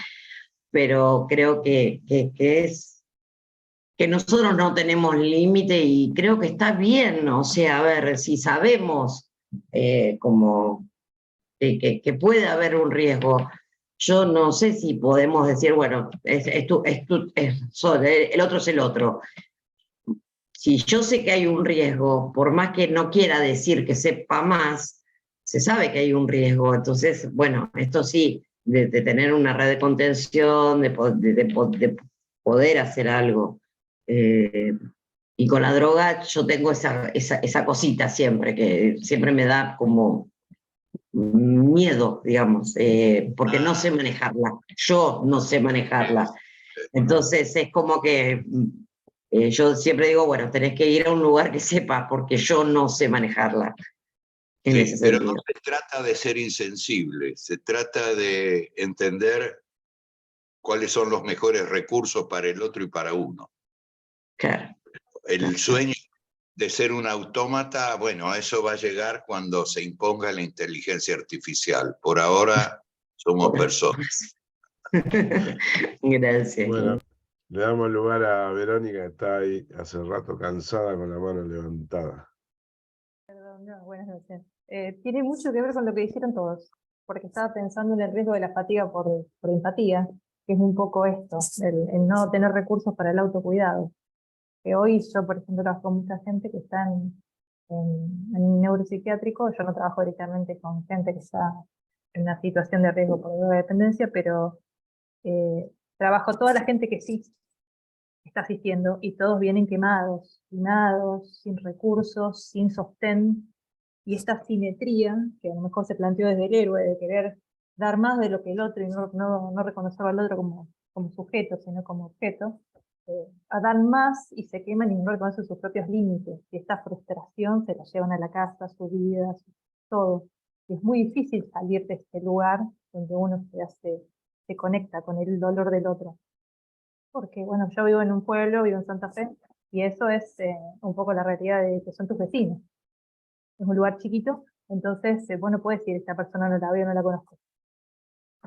pero creo que es que nosotros no tenemos límite y creo que está bien, o sea, a ver, si sabemos como que puede haber un riesgo. Yo no sé si podemos decir, bueno, el otro es el otro. Si yo sé que hay un riesgo, por más que no quiera decir que sepa más, se sabe que hay un riesgo. Entonces, bueno, esto sí, de tener una red de contención, de poder hacer algo. Y con la droga yo tengo esa cosita siempre, que siempre me da como miedo, digamos, porque no sé manejarla, yo no sé manejarla. Entonces es como que yo siempre digo, bueno, tenés que ir a un lugar que sepa, porque yo no sé manejarla. En ese Pero sentido. no se trata de ser insensible, se trata de entender cuáles son los mejores recursos para el otro y para uno. Claro. El sueño de ser un autómata, bueno, eso va a llegar cuando se imponga la inteligencia artificial. Por ahora somos personas. Gracias. Bueno, le damos lugar a Verónica, que está ahí hace rato cansada con la mano levantada. Perdón, no, buenas noches. Tiene mucho que ver con lo que dijeron todos, porque estaba pensando en el riesgo de la fatiga por empatía, que es un poco esto, el no tener recursos para el autocuidado. Que hoy yo, por ejemplo, trabajo con mucha gente que está en neuropsiquiátrico. Yo no trabajo directamente con gente que está en una situación de riesgo por drogodependencia, pero trabajo toda la gente que sí está asistiendo y todos vienen quemados, sin recursos, sin sostén, y esta simetría, que a lo mejor se planteó desde el héroe, de querer dar más de lo que el otro y no reconocer al otro como sujeto, sino como objeto, a dar más y se queman y no reconocen sus propios límites, y esta frustración se la llevan a la casa, su vida, todo. Y es muy difícil salir de este lugar donde uno se conecta con el dolor del otro. Porque, bueno, yo vivo en un pueblo, vivo en Santa Fe, y eso es un poco la realidad de que son tus vecinos. Es un lugar chiquito, entonces vos no puedes decir, esta persona no la veo, no la conozco.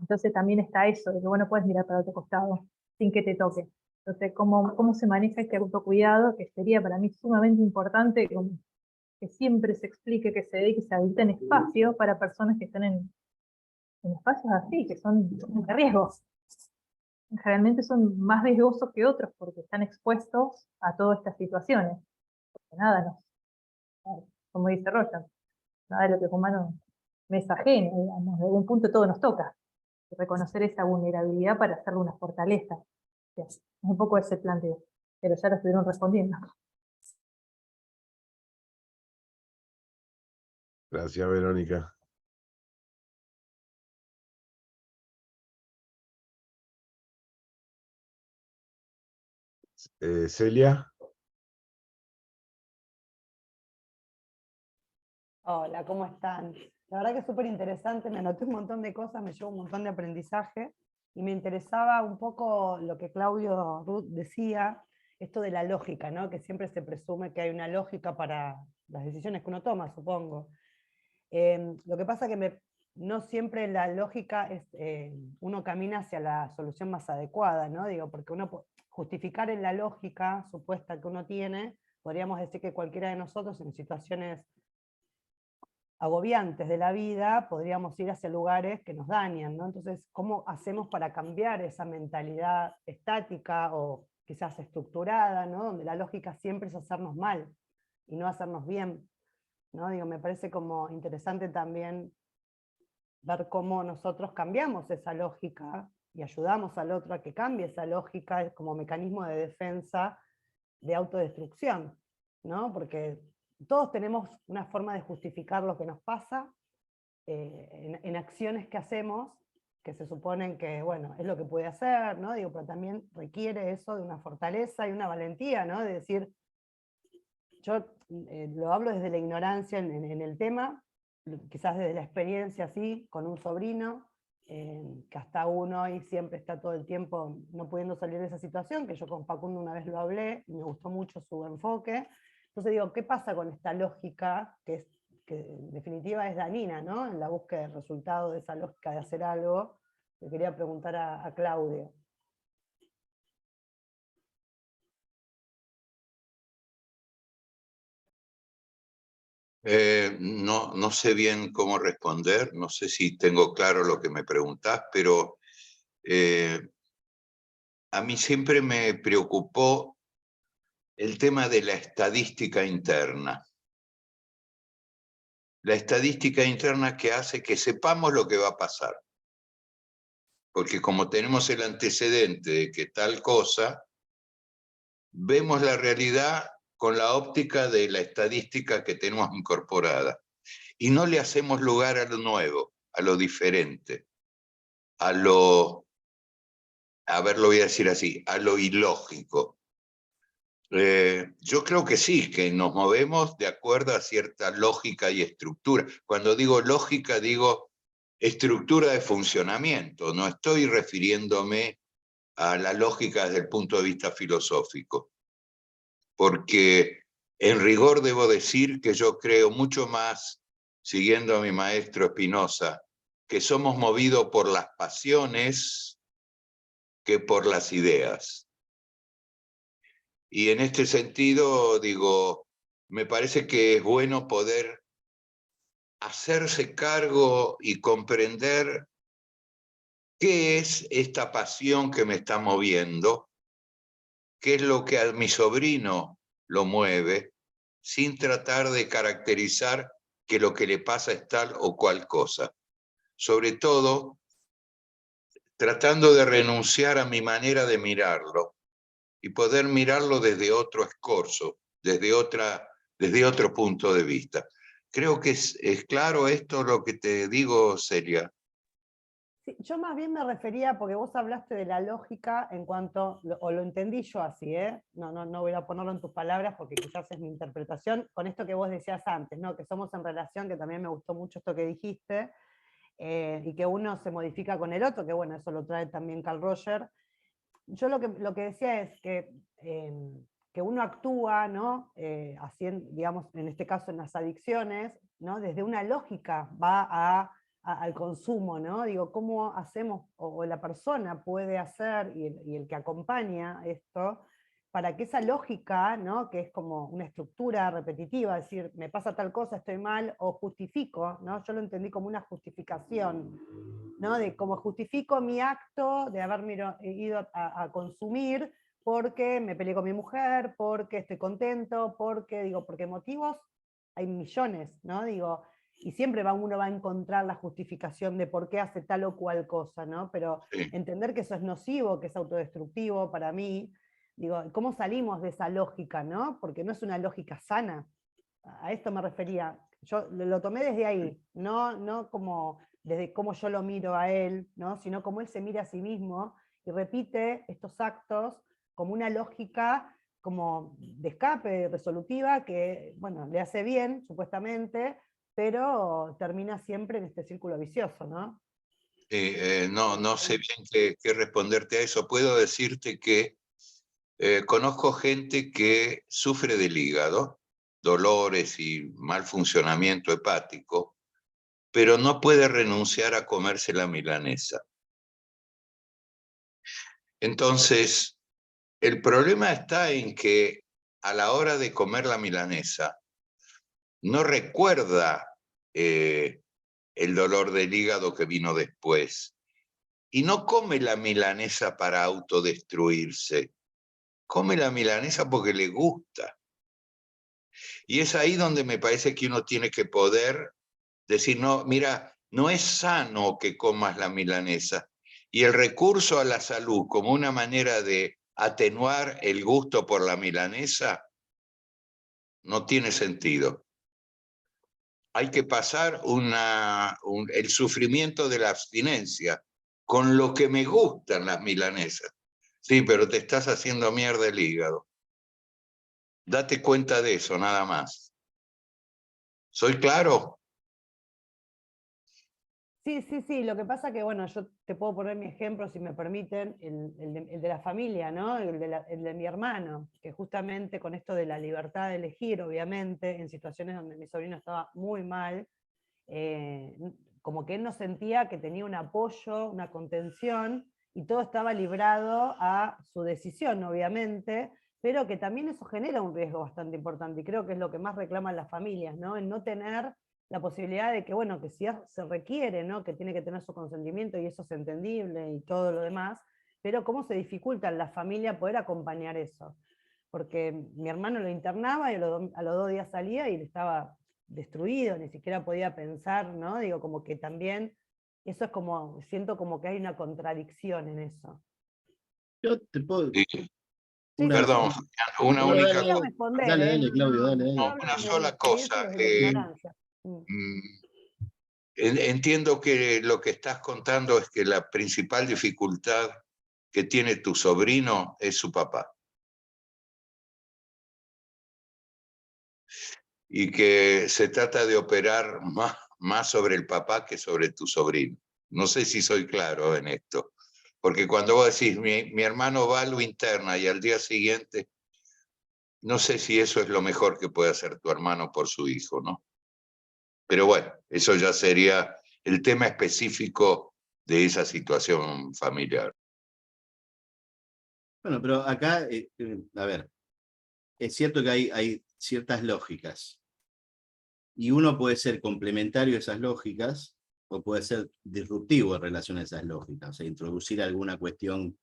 Entonces también está eso, de que vos no puedes mirar para otro costado sin que te toque. Entonces, ¿cómo se maneja este autocuidado? Que sería para mí sumamente importante que siempre se explique, que se dé, que se habiliten espacio para personas que están en espacios así, que son de riesgo. Generalmente son más riesgosos que otros porque están expuestos a todas estas situaciones. Porque nada, como dice Roger, nada de lo que es humano me es ajeno, digamos, de algún punto todo nos toca. Reconocer esa vulnerabilidad para hacerle una fortaleza. Es un poco ese planteo, pero ya lo estuvieron respondiendo. Gracias, Verónica. Celia. Hola, ¿cómo están? La verdad que es súper interesante, me anoté un montón de cosas, me llevó un montón de aprendizaje y me interesaba un poco lo que Claudio Ruth decía, esto de la lógica, ¿no? Que siempre se presume que hay una lógica para las decisiones que uno toma, supongo. Lo que pasa que no siempre la lógica es, uno camina hacia la solución más adecuada, ¿no? Digo, porque uno justificar en la lógica supuesta que uno tiene, podríamos decir que cualquiera de nosotros en situaciones agobiantes de la vida, podríamos ir hacia lugares que nos dañan, ¿no? Entonces, ¿cómo hacemos para cambiar esa mentalidad estática o quizás estructurada, ¿no? Donde la lógica siempre es hacernos mal y no hacernos bien, ¿no? Digo, me parece como interesante también ver cómo nosotros cambiamos esa lógica y ayudamos al otro a que cambie esa lógica como mecanismo de defensa de autodestrucción, ¿no? Porque todos tenemos una forma de justificar lo que nos pasa, en acciones que hacemos, que se suponen que, bueno, es lo que puede hacer, ¿no? Digo, pero también requiere eso de una fortaleza y una valentía, ¿no? De decir, yo lo hablo desde la ignorancia en el tema, quizás desde la experiencia, sí, con un sobrino, que hasta aún hoy siempre está todo el tiempo no pudiendo salir de esa situación, que yo con Facundo una vez lo hablé, y me gustó mucho su enfoque. Entonces digo, ¿qué pasa con esta lógica, que en definitiva es dañina, ¿no? En la búsqueda del resultado de esa lógica de hacer algo? Le quería preguntar a Claudio. No sé bien cómo responder, no sé si tengo claro lo que me preguntás, pero a mí siempre me preocupó el tema de la estadística interna. La estadística interna que hace que sepamos lo que va a pasar. Porque como tenemos el antecedente de que tal cosa, vemos la realidad con la óptica de la estadística que tenemos incorporada. Y no le hacemos lugar a lo nuevo, a lo diferente, a lo, a ver, lo voy a decir así, a lo ilógico. Yo creo que sí, que nos movemos de acuerdo a cierta lógica y estructura. Cuando digo lógica, digo estructura de funcionamiento. No estoy refiriéndome a la lógica desde el punto de vista filosófico. Porque en rigor debo decir que yo creo mucho más, siguiendo a mi maestro Spinoza, que somos movidos por las pasiones que por las ideas. Y en este sentido, digo, me parece que es bueno poder hacerse cargo y comprender qué es esta pasión que me está moviendo, qué es lo que a mi sobrino lo mueve, sin tratar de caracterizar que lo que le pasa es tal o cual cosa. Sobre todo, tratando de renunciar a mi manera de mirarlo y poder mirarlo desde otro escorzo, desde otro punto de vista. Creo que es claro esto lo que te digo, Celia. Sí, yo más bien me refería, porque vos hablaste de la lógica en cuanto, o lo entendí yo así, no voy a ponerlo en tus palabras porque quizás es mi interpretación, con esto que vos decías antes, ¿no? Que somos en relación, que también me gustó mucho esto que dijiste, y que uno se modifica con el otro, que bueno, eso lo trae también Carl Roger. Yo lo que decía es que uno actúa, ¿no? Haciendo, digamos, en este caso en las adicciones, ¿no? Desde una lógica va al consumo, ¿no? Digo, ¿cómo hacemos, o la persona puede hacer, y el que acompaña esto, para que esa lógica, ¿no? Que es como una estructura repetitiva, es decir, me pasa tal cosa, estoy mal, o justifico, ¿no? Yo lo entendí como una justificación, ¿no? De cómo justifico mi acto de haberme ido a consumir porque me peleé con mi mujer, porque estoy contento, porque motivos hay millones, ¿no? Digo, y siempre uno va a encontrar la justificación de por qué hace tal o cual cosa, ¿no? Pero entender que eso es nocivo, que es autodestructivo para mí, digo, ¿cómo salimos de esa lógica, ¿no? Porque no es una lógica sana. A esto me refería. Yo lo tomé desde ahí, no como desde cómo yo lo miro a él, ¿no? Sino cómo él se mira a sí mismo y repite estos actos como una lógica como de escape, resolutiva, que, bueno, le hace bien, supuestamente, pero termina siempre en este círculo vicioso, ¿no? No sé bien qué responderte a eso. Puedo decirte que conozco gente que sufre del hígado, dolores y mal funcionamiento hepático, pero no puede renunciar a comerse la milanesa. Entonces, el problema está en que a la hora de comer la milanesa, no recuerda el dolor del hígado que vino después. Y no come la milanesa para autodestruirse. Come la milanesa porque le gusta. Y es ahí donde me parece que uno tiene que poder decir, no, mira, no es sano que comas la milanesa. Y el recurso a la salud como una manera de atenuar el gusto por la milanesa no tiene sentido. hay que pasar el sufrimiento de la abstinencia, con lo que me gustan las milanesas. Sí, pero te estás haciendo mierda el hígado. Date cuenta de eso, nada más. ¿Soy claro? Sí, sí, sí, lo que pasa que, bueno, yo te puedo poner mi ejemplo, si me permiten, el de la familia, ¿no? El de mi hermano, que justamente con esto de la libertad de elegir, obviamente, en situaciones donde mi sobrino estaba muy mal, como que él no sentía que tenía un apoyo, una contención, y todo estaba librado a su decisión, obviamente, pero que también eso genera un riesgo bastante importante, y creo que es lo que más reclaman las familias, ¿no? El no tener la posibilidad de que, bueno, que si se requiere, ¿no? Que tiene que tener su consentimiento y eso es entendible y todo lo demás, pero cómo se dificulta en la familia poder acompañar eso. Porque mi hermano lo internaba y a los 2 días salía y él estaba destruido, ni siquiera podía pensar, ¿no? Digo, como que también, eso es como, siento como que hay una contradicción en eso. Yo te puedo... Sí. Una, Perdón, una no, única dale, cosa. dale, Claudio, dale. Una sola cosa. Entiendo que lo que estás contando es que la principal dificultad que tiene tu sobrino es su papá. Y que se trata de operar más sobre el papá que sobre tu sobrino. No sé si soy claro en esto. Porque cuando vos decís, mi hermano va, lo interna y al día siguiente, no sé si eso es lo mejor que puede hacer tu hermano por su hijo, ¿no? Pero bueno, eso ya sería el tema específico de esa situación familiar. Bueno, pero acá, a ver, es cierto que hay ciertas lógicas, y uno puede ser complementario a esas lógicas, o puede ser disruptivo en relación a esas lógicas, o sea, introducir alguna cuestión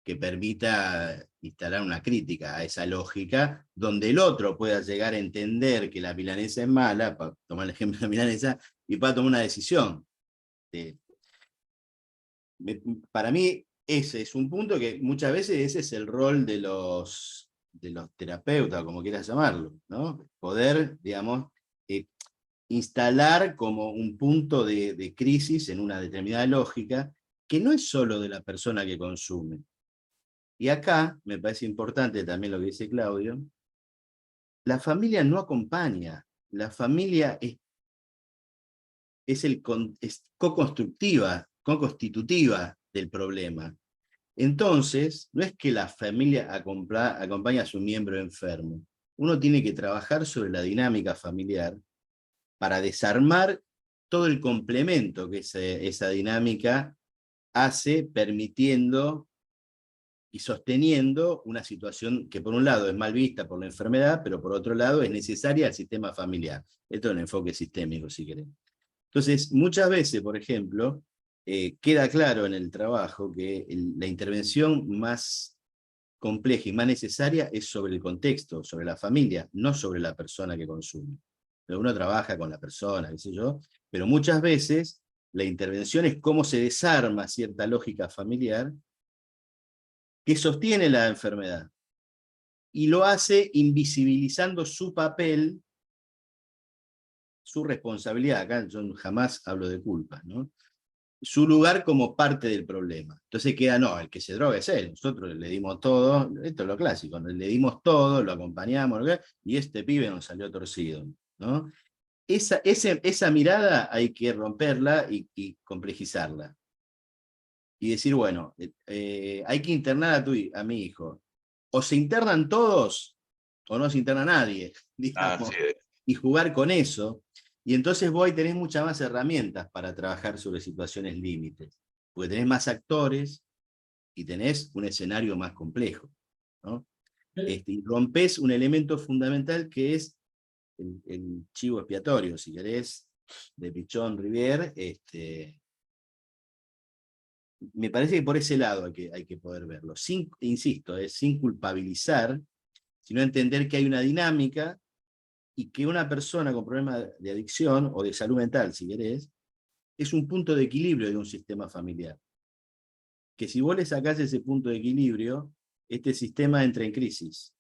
que permita instalar una crítica a esa lógica, donde el otro pueda llegar a entender que la milanesa es mala, para tomar el ejemplo de la milanesa, y pueda tomar una decisión. Para mí, ese es un punto que muchas veces ese es el rol de los terapeutas, como quieras llamarlo, ¿no? Poder, digamos, instalar como un punto de crisis en una determinada lógica, que no es solo de la persona que consume. Y acá, me parece importante también lo que dice Claudio, la familia no acompaña, la familia es co-constructiva, co-constitutiva del problema. Entonces, no es que la familia acompaña a su miembro enfermo. Uno tiene que trabajar sobre la dinámica familiar para desarmar todo el complemento que esa dinámica hace, permitiendo y sosteniendo una situación que por un lado es mal vista por la enfermedad, pero por otro lado es necesaria al sistema familiar. Esto es un enfoque sistémico, si querés. Entonces, muchas veces, por ejemplo, queda claro en el trabajo que la intervención más compleja y más necesaria es sobre el contexto, sobre la familia, no sobre la persona que consume. Pero uno trabaja con la persona, qué sé yo, pero muchas veces la intervención es cómo se desarma cierta lógica familiar que sostiene la enfermedad, y lo hace invisibilizando su papel, su responsabilidad. Acá yo jamás hablo de culpa, ¿no? Su lugar como parte del problema. Entonces queda, no, el que se droga es él, nosotros le dimos todo, esto es lo clásico, le dimos todo, lo acompañamos, y este pibe nos salió torcido, ¿no? Esa mirada hay que romperla y complejizarla. Y decir, bueno, hay que internar a mi hijo. O se internan todos, o no se interna nadie, digamos, y jugar con eso. Y entonces vos ahí tenés muchas más herramientas para trabajar sobre situaciones límites, porque tenés más actores y tenés un escenario más complejo, ¿no? Y rompés un elemento fundamental que es el chivo expiatorio, si querés, de Pichon Rivière. Me parece que por ese lado hay que poder verlo. Insisto, sin culpabilizar, sino entender que hay una dinámica y que una persona con problemas de adicción o de salud mental, si querés, es un punto de equilibrio de un sistema familiar. Que si vos le sacás ese punto de equilibrio, este sistema entra en crisis.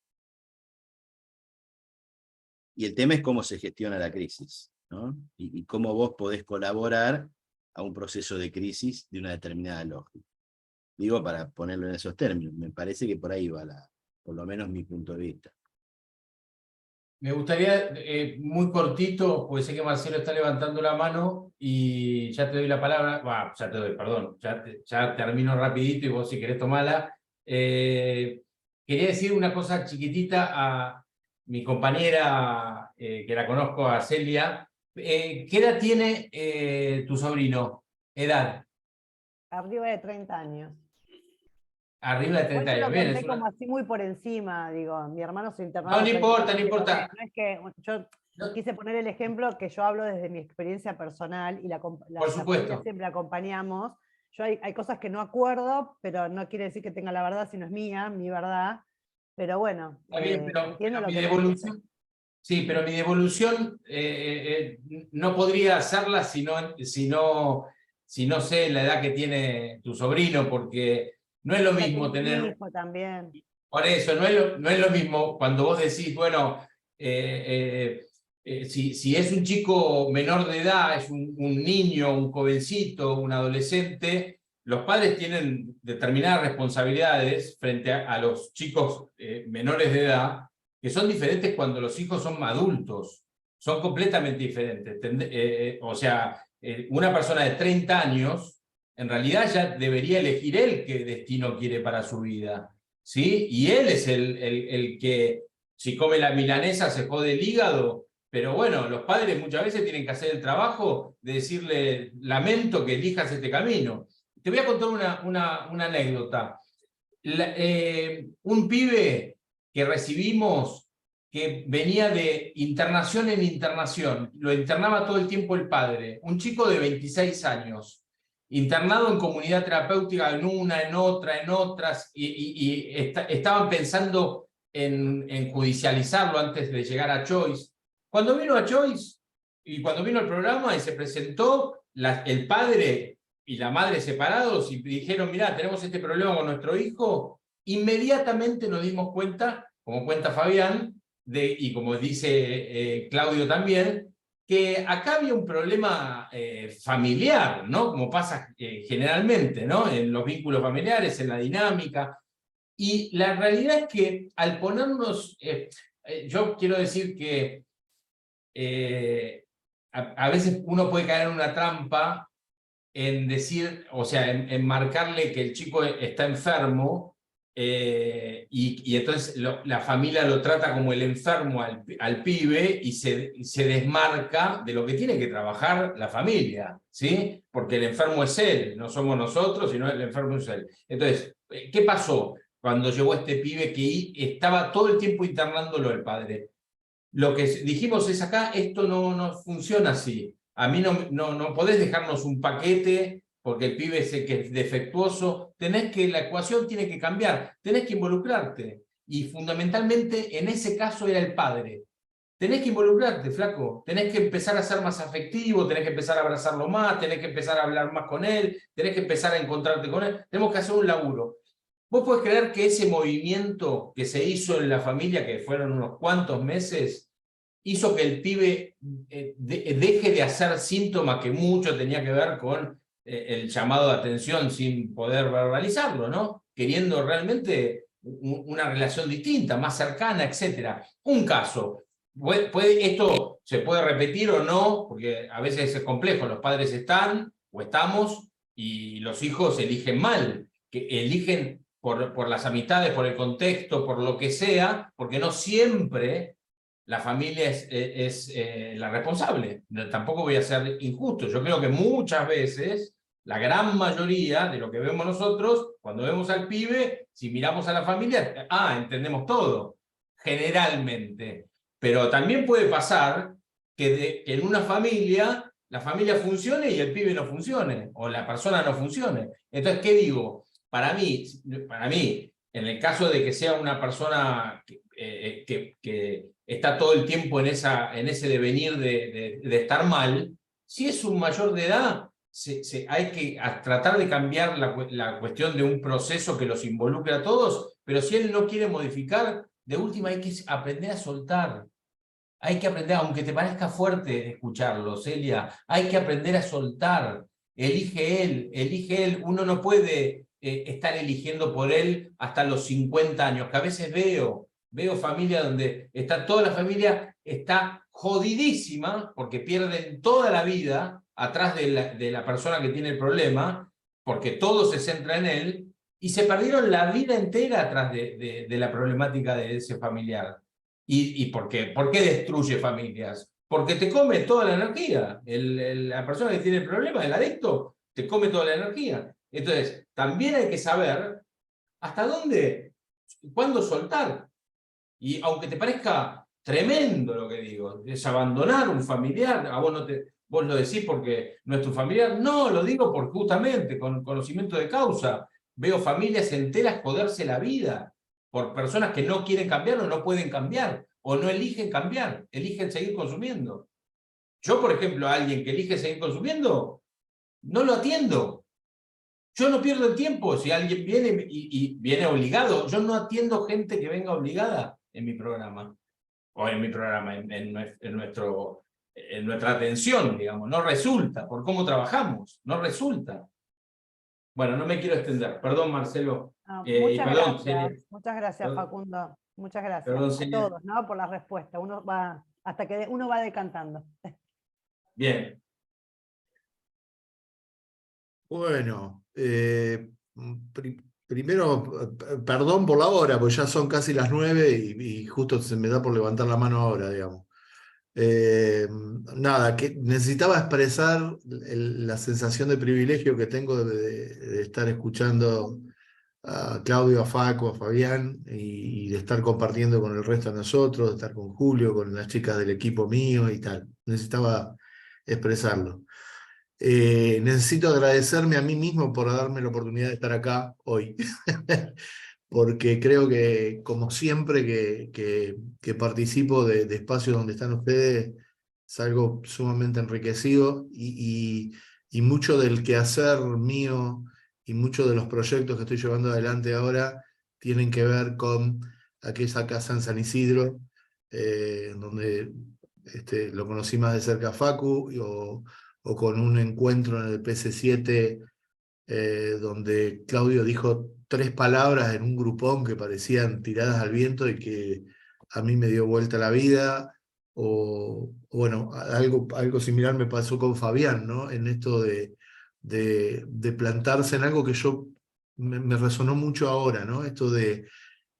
Y el tema es cómo se gestiona la crisis, ¿no? Y cómo vos podés colaborar a un proceso de crisis de una determinada lógica. Digo, para ponerlo en esos términos, me parece que por ahí va por lo menos mi punto de vista. Me gustaría, muy cortito, porque sé que Marcelo está levantando la mano y ya te doy la palabra, ya te doy, perdón, ya termino rapidito y vos si querés tomarla. Quería decir una cosa chiquitita a mi compañera, que la conozco, a Celia. ¿Qué edad tiene tu sobrino? Edad. Arriba de 30 años. Arriba de 30 Yo lo años. Bien, conté como así muy por encima, digo, mi hermano se internó. No, no importa, no importa. No es que yo quise poner el ejemplo que yo hablo desde mi experiencia personal y por supuesto. familia siempre acompañamos. Yo hay cosas que no acuerdo, pero no quiere decir que tenga la verdad, sino es mía, mi verdad. Pero bueno, está bien, entiendo lo mi que devolución. Sí, pero mi devolución no podría hacerla si no sé la edad que tiene tu sobrino, porque no es lo mismo tener... Mi hijo también. Por eso, no es lo mismo cuando vos decís, bueno, si es un chico menor de edad, es un niño, un jovencito, un adolescente, los padres tienen determinadas responsabilidades frente a los chicos menores de edad, que son diferentes cuando los hijos son adultos, son completamente diferentes. O sea, una persona de 30 años, en realidad ya debería elegir él qué destino quiere para su vida, ¿sí? Y él es el que, si come la milanesa, se jode el hígado, pero bueno, los padres muchas veces tienen que hacer el trabajo de decirle, lamento que elijas este camino. Te voy a contar una anécdota. Un pibe que recibimos que venía de internación en internación, lo internaba todo el tiempo el padre, un chico de 26 años, internado en comunidad terapéutica en una, en otras, y estaban pensando en judicializarlo antes de llegar a Choice. Cuando vino a Choice, y cuando vino al programa y se presentó, el padre y la madre separados y dijeron, mirá, tenemos este problema con nuestro hijo, inmediatamente nos dimos cuenta, como cuenta Fabián, y como dice Claudio también, que acá había un problema familiar, ¿no? Como pasa generalmente, ¿no? En los vínculos familiares, en la dinámica. Y la realidad es que al ponernos, yo quiero decir que a veces uno puede caer en una trampa en decir, o sea, en marcarle que el chico está enfermo, y entonces la familia lo trata como el enfermo al pibe y se desmarca de lo que tiene que trabajar la familia, ¿sí? Porque el enfermo es él, no somos nosotros, sino el enfermo es él. Entonces, ¿qué pasó cuando llegó este pibe que estaba todo el tiempo internándolo el padre? Lo que dijimos es acá, esto no funciona así. A mí no podés dejarnos un paquete porque el pibe es el que es defectuoso. La ecuación tiene que cambiar, tenés que involucrarte. Y fundamentalmente en ese caso era el padre. Tenés que involucrarte, flaco. Tenés que empezar a ser más afectivo, tenés que empezar a abrazarlo más, tenés que empezar a hablar más con él, tenés que empezar a encontrarte con él. Tenemos que hacer un laburo. ¿Vos podés creer que ese movimiento que se hizo en la familia, que fueron unos cuantos meses, hizo que el pibe deje de hacer síntomas que mucho tenía que ver con el llamado de atención sin poder verbalizarlo, ¿no? Queriendo realmente una relación distinta, más cercana, etc. Un caso. Esto se puede repetir o no, porque a veces es complejo. Los padres están o estamos y los hijos eligen mal, que eligen por las amistades, por el contexto, por lo que sea, porque no siempre la familia es la responsable. Tampoco voy a ser injusto. Yo creo que muchas veces, la gran mayoría de lo que vemos nosotros, cuando vemos al pibe, si miramos a la familia, entendemos todo, generalmente. Pero también puede pasar que en una familia, la familia funcione y el pibe no funcione, o la persona no funcione. Entonces, ¿qué digo? Para mí, en el caso de que sea una persona que está todo el tiempo en ese devenir de estar mal, si es un mayor de edad, hay que tratar de cambiar la cuestión de un proceso que los involucre a todos, pero si él no quiere modificar, de última hay que aprender a soltar. Hay que aprender, aunque te parezca fuerte escucharlo, Celia, hay que aprender a soltar. Elige él. Uno no puede estar eligiendo por él hasta los 50 años, que a veces veo familias donde está toda la familia, está jodidísima, porque pierden toda la vida atrás de la persona que tiene el problema, porque todo se centra en él, y se perdieron la vida entera atrás de la problemática de ese familiar. ¿Y por qué? ¿Por qué destruye familias? Porque te come toda la energía. La persona que tiene el problema, el adicto, te come toda la energía. Entonces, también hay que saber hasta dónde, cuándo soltar. Y aunque te parezca tremendo lo que digo, es abandonar un familiar, a vos lo decís porque no es tu familiar, no, lo digo porque justamente con conocimiento de causa veo familias enteras joderse la vida por personas que no quieren cambiar o no pueden cambiar, o no eligen cambiar, eligen seguir consumiendo. Yo, por ejemplo, a alguien que elige seguir consumiendo, no lo atiendo. Yo no pierdo el tiempo. Si alguien viene y viene obligado, yo no atiendo gente que venga obligada en mi programa, o en mi programa, en nuestra atención, digamos. No resulta, por cómo trabajamos, no resulta. Bueno, no me quiero extender. Perdón, Marcelo. Muchas gracias, Perdón. Facundo. Muchas gracias Perdón, a señor. todos, ¿no? Por la respuesta. Hasta que uno va decantando. Bien. Bueno, primero, perdón por la hora, porque ya son casi las 9 y justo se me da por levantar la mano ahora, digamos. Nada, que necesitaba expresar la sensación de privilegio que tengo de estar escuchando a Claudio, a Facu, a Fabián, y de estar compartiendo con el resto de nosotros, de estar con Julio, con las chicas del equipo mío y tal. Necesitaba expresarlo. Necesito agradecerme a mí mismo por darme la oportunidad de estar acá hoy, porque creo que, como siempre que participo de espacios donde están ustedes, salgo sumamente enriquecido, y mucho del quehacer mío y muchos de los proyectos que estoy llevando adelante ahora tienen que ver con aquella casa en San Isidro, donde lo conocí más de cerca a Facu, o con un encuentro en el PC7 donde Claudio dijo 3 palabras en un grupón que parecían tiradas al viento y que a mí me dio vuelta la vida. O bueno, algo similar me pasó con Fabián, ¿no? En esto de plantarse en algo que me resonó mucho ahora, ¿no? Esto de,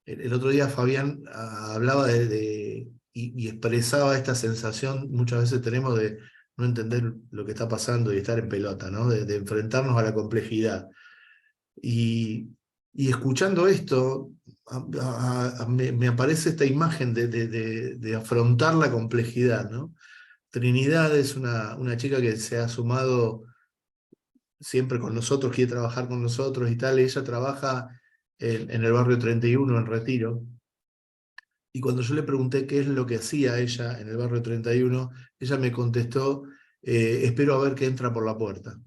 el otro día Fabián hablaba y expresaba esta sensación, muchas veces tenemos, de no entender lo que está pasando y estar en pelota, ¿no? De enfrentarnos a la complejidad. Y escuchando esto, me aparece esta imagen de afrontar la complejidad, ¿no? Trinidad es una chica que se ha sumado siempre con nosotros, quiere trabajar con nosotros y tal. Ella trabaja en el barrio 31, en Retiro. Y cuando yo le pregunté qué es lo que hacía ella en el barrio 31, ella me contestó: espero a ver qué entra por la puerta.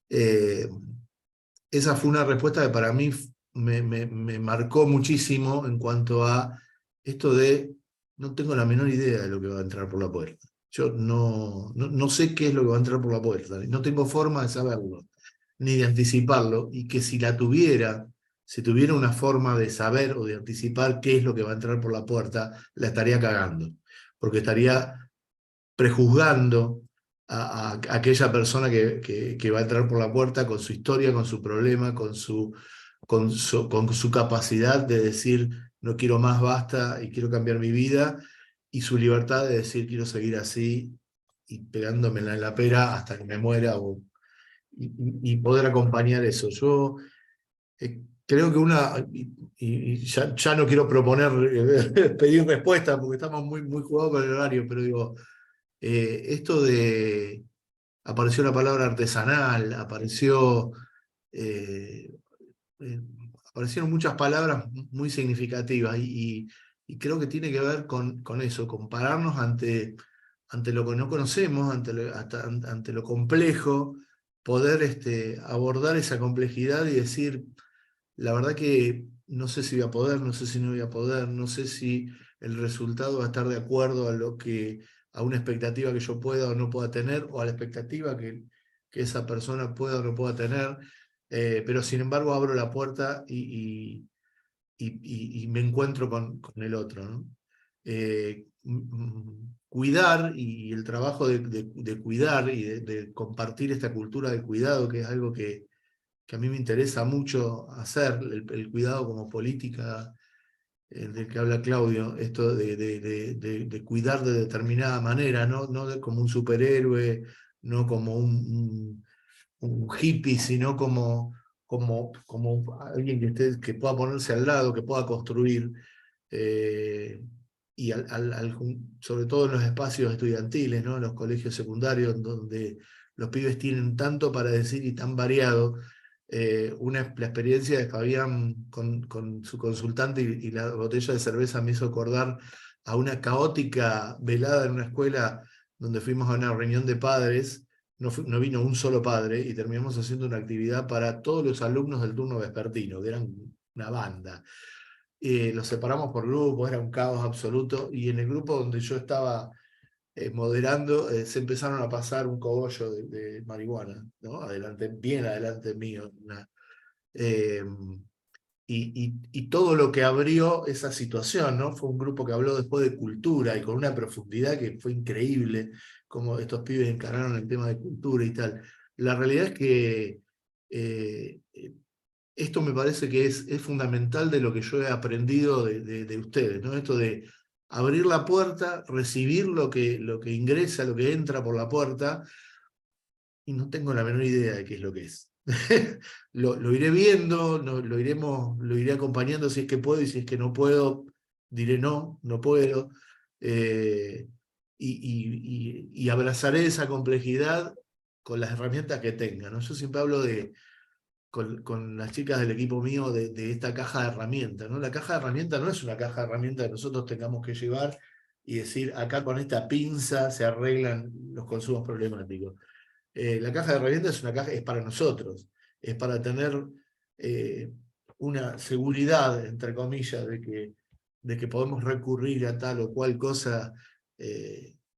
Esa fue una respuesta que para mí me marcó muchísimo, en cuanto a esto de no tengo la menor idea de lo que va a entrar por la puerta. Yo no sé qué es lo que va a entrar por la puerta, no tengo forma de saberlo, ni de anticiparlo, y que si tuviera una forma de saber o de anticipar qué es lo que va a entrar por la puerta, la estaría cagando, porque estaría prejuzgando a aquella persona que va a entrar por la puerta, con su historia, con su problema, con su capacidad de decir no quiero más, basta, y quiero cambiar mi vida, y su libertad de decir quiero seguir así y pegándomela en la pera hasta que me muera, y poder acompañar eso. Yo creo que y ya no quiero proponer pedir respuesta porque estamos muy jugados con el horario, pero digo, esto de apareció la palabra artesanal, aparecieron muchas palabras muy significativas, y creo que tiene que ver con eso, con pararnos ante lo que no conocemos, ante lo complejo, poder abordar esa complejidad y decir, la verdad que no sé si voy a poder, no sé si no voy a poder, no sé si el resultado va a estar de acuerdo a una expectativa que yo pueda o no pueda tener, o a la expectativa que esa persona pueda o no pueda tener, pero sin embargo abro la puerta y me encuentro con el otro, ¿no? Cuidar y el trabajo de cuidar y de compartir esta cultura del cuidado, que es algo que a mí me interesa mucho hacer, el cuidado como política del que habla Claudio, esto de cuidar de determinada manera, no como un superhéroe, no como un hippie, sino como alguien que pueda ponerse al lado, que pueda construir, y sobre todo en los espacios estudiantiles, ¿no? En los colegios secundarios, donde los pibes tienen tanto para decir y tan variado. La experiencia de Fabián con su consultante y la botella de cerveza me hizo acordar a una caótica velada en una escuela donde fuimos a una reunión de padres. No vino un solo padre y terminamos haciendo una actividad para todos los alumnos del turno vespertino, que eran una banda. Los separamos por grupos, era un caos absoluto, y en el grupo donde yo estaba moderando, se empezaron a pasar un cogollo de marihuana, ¿no? Bien adelante mío. Y todo lo que abrió esa situación, ¿no? Fue un grupo que habló después de cultura y con una profundidad que fue increíble, como estos pibes encararon el tema de cultura y tal. La realidad es que esto me parece que es fundamental de lo que yo he aprendido de ustedes, ¿no? Esto de abrir la puerta, recibir lo que ingresa, lo que entra por la puerta, y no tengo la menor idea de qué es lo que es. Lo iré viendo, lo iré acompañando si es que puedo, y si es que no puedo, diré no puedo. Y abrazaré esa complejidad con las herramientas que tenga, ¿no? Yo siempre hablo con las chicas del equipo mío de esta caja de herramientas, ¿no? La caja de herramientas no es una caja de herramientas que nosotros tengamos que llevar y decir, acá con esta pinza se arreglan los consumos problemáticos. La caja de herramientas es para nosotros, es para tener una seguridad, entre comillas, de que podemos recurrir a tal o cual cosa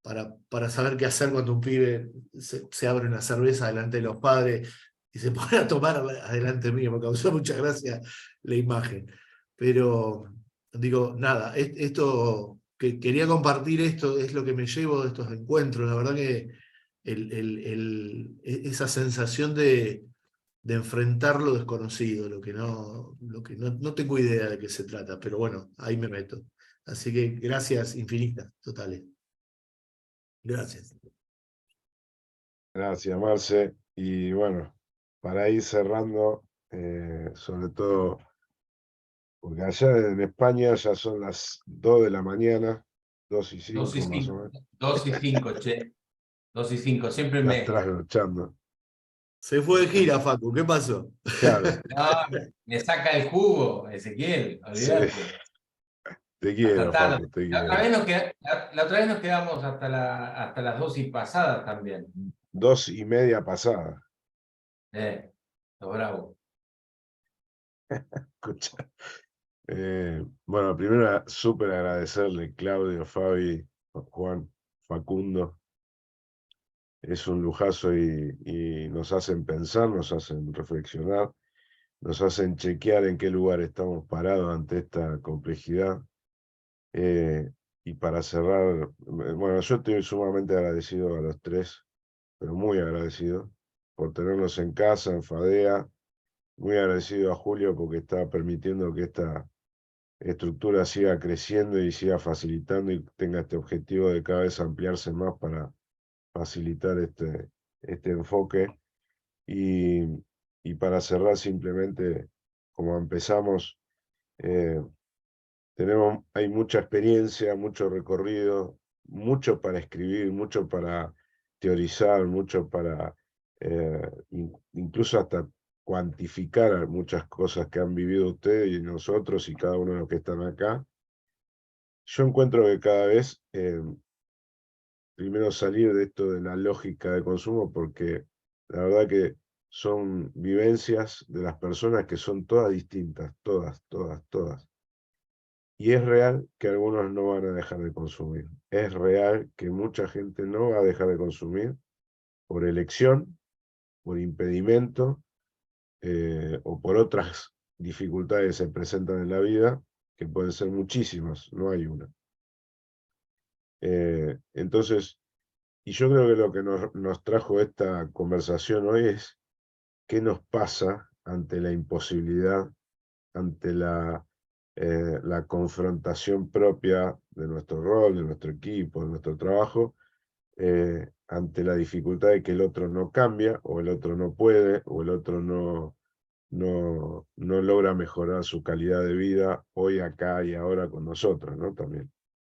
para saber qué hacer cuando un pibe se abre una cerveza delante de los padres y se pone a tomar adelante mío. Me causó mucha gracia la imagen. Pero digo, nada, esto que quería compartir, esto es lo que me llevo de estos encuentros. La verdad que esa sensación de enfrentar lo desconocido, lo que no tengo idea de qué se trata, pero bueno, ahí me meto. Así que gracias infinitas, totales. Gracias. Gracias, Marce. Y bueno, para ir cerrando, sobre todo, porque allá en España ya son las 2 de la mañana, 2 y 5 más o menos. 2 y 5, che. 2 y 5, siempre Estás me... trasnochando. Se fue de gira, Facu, ¿qué pasó? Claro. No, me saca el jugo, Ezequiel, olvídate. Sí. Te quiero, Facu, te La quiero. otra vez nos quedamos hasta las 2 y pasadas también. 2 y media pasada. Los bravos. Escucha. Bueno, primero súper agradecerle, Claudio, Fabi, Juan, Facundo. Es un lujazo y nos hacen pensar, nos hacen reflexionar, nos hacen chequear en qué lugar estamos parados ante esta complejidad. Y para cerrar, bueno, yo estoy sumamente agradecido a los tres, pero muy agradecido por tenernos en casa, en Fadea. Muy agradecido a Julio porque está permitiendo que esta estructura siga creciendo y siga facilitando y tenga este objetivo de cada vez ampliarse más para facilitar este enfoque. Y para cerrar simplemente, como empezamos, hay mucha experiencia, mucho recorrido, mucho para escribir, mucho para teorizar, mucho para incluso hasta cuantificar muchas cosas que han vivido ustedes y nosotros y cada uno de los que están acá. Yo encuentro que cada vez, primero salir de esto de la lógica de consumo, porque la verdad que son vivencias de las personas que son todas distintas, todas. Y es real que algunos no van a dejar de consumir. Es real que mucha gente no va a dejar de consumir por elección, por impedimento, o por otras dificultades que se presentan en la vida, que pueden ser muchísimas, no hay una. Entonces, y yo creo que lo que nos trajo esta conversación hoy es qué nos pasa ante la imposibilidad, ante la confrontación propia de nuestro rol, de nuestro equipo, de nuestro trabajo, ante la dificultad de que el otro no cambia, o el otro no puede, o el otro no logra mejorar su calidad de vida hoy, acá y ahora con nosotros, ¿no? También.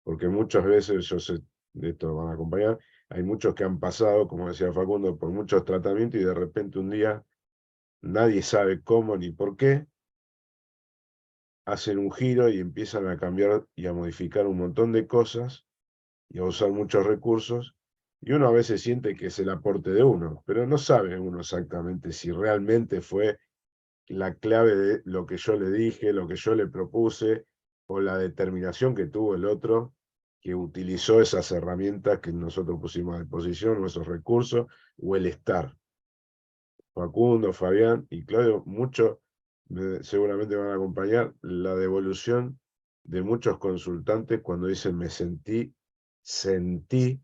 Porque muchas veces, yo sé, de esto van a acompañar, hay muchos que han pasado, como decía Facundo, por muchos tratamientos y de repente un día nadie sabe cómo ni por qué, hacen un giro y empiezan a cambiar y a modificar un montón de cosas y a usar muchos recursos, y uno a veces siente que es el aporte de uno, pero no sabe uno exactamente si realmente fue la clave de lo que yo le dije, lo que yo le propuse, o la determinación que tuvo el otro, que utilizó esas herramientas que nosotros pusimos a disposición, o esos recursos, o el estar. Facundo, Fabián y Claudio, muchos seguramente van a acompañar la devolución de muchos consultantes cuando dicen sentí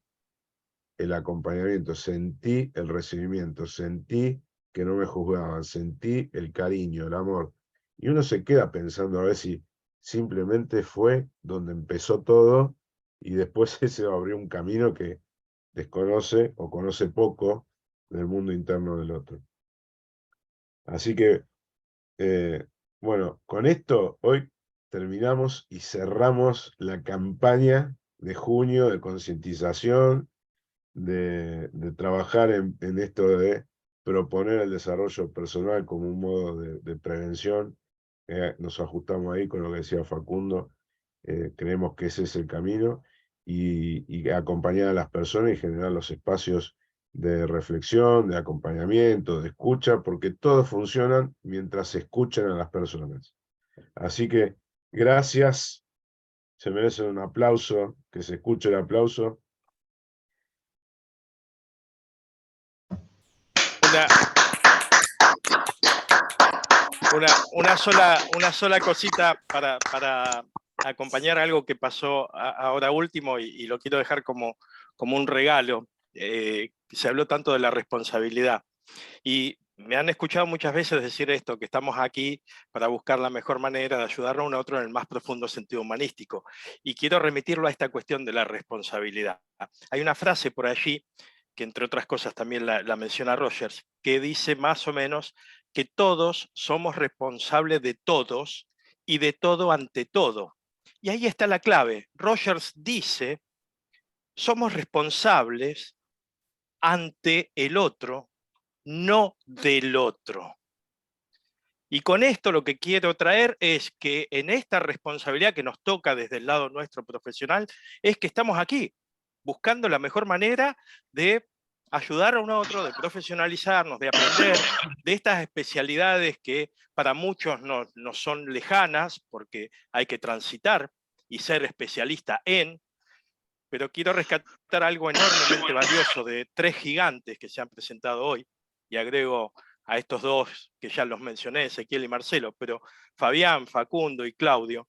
el acompañamiento, sentí el recibimiento, sentí que no me juzgaban, sentí el cariño, el amor. Y uno se queda pensando a ver si simplemente fue donde empezó todo y después se abrió un camino que desconoce o conoce poco del mundo interno del otro. Así que, bueno, con esto hoy terminamos y cerramos la campaña de junio de concientización, de trabajar en esto de proponer el desarrollo personal como un modo de prevención. Nos ajustamos ahí con lo que decía Facundo, creemos que ese es el camino, y acompañar a las personas y generar los espacios de reflexión, de acompañamiento, de escucha, porque todos funcionan mientras se escuchan a las personas. Así que gracias, se merecen un aplauso, que se escuche el aplauso. Una sola cosita para acompañar algo que pasó ahora último, y lo quiero dejar como un regalo. Se habló tanto de la responsabilidad, y me han escuchado muchas veces decir esto, que estamos aquí para buscar la mejor manera de ayudarnos uno a otro en el más profundo sentido humanístico, y quiero remitirlo a esta cuestión de la responsabilidad. Hay una frase por allí, que entre otras cosas también la menciona Rogers, que dice más o menos que todos somos responsables de todos y de todo ante todo. Y ahí está la clave. Rogers dice, somos responsables ante el otro, no del otro. Y con esto lo que quiero traer es que en esta responsabilidad que nos toca desde el lado nuestro profesional, es que estamos aquí, buscando la mejor manera de ayudar a uno a otro, de profesionalizarnos, de aprender de estas especialidades que para muchos no son lejanas, porque hay que transitar y ser especialista en, pero quiero rescatar algo enormemente valioso de 3 gigantes que se han presentado hoy, y agrego a estos 2 que ya los mencioné, Ezequiel y Marcelo, pero Fabián, Facundo y Claudio,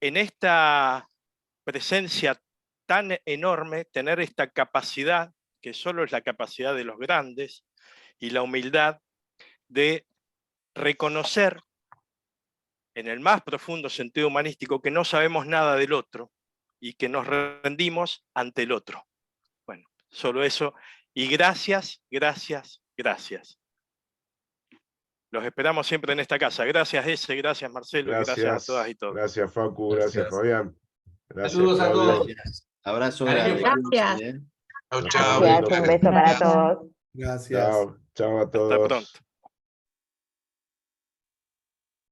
en esta presencia tan enorme, tener esta capacidad, que solo es la capacidad de los grandes, y la humildad de reconocer en el más profundo sentido humanístico que no sabemos nada del otro y que nos rendimos ante el otro. Bueno, solo eso, y gracias, gracias, gracias. Los esperamos siempre en esta casa. Gracias, Ese, gracias, Marcelo, Gracias, y gracias a todas y todos. Gracias, Facu, gracias, Fabián. Gracias, Saludos a Claudio. todos. Gracias. Abrazo Gracias. grande. Gracias. ¿eh? Chau, Nos chau. estamos viendo Gracias, un beso para pronto. todos. Gracias. Chao, chao a Hasta todos. pronto.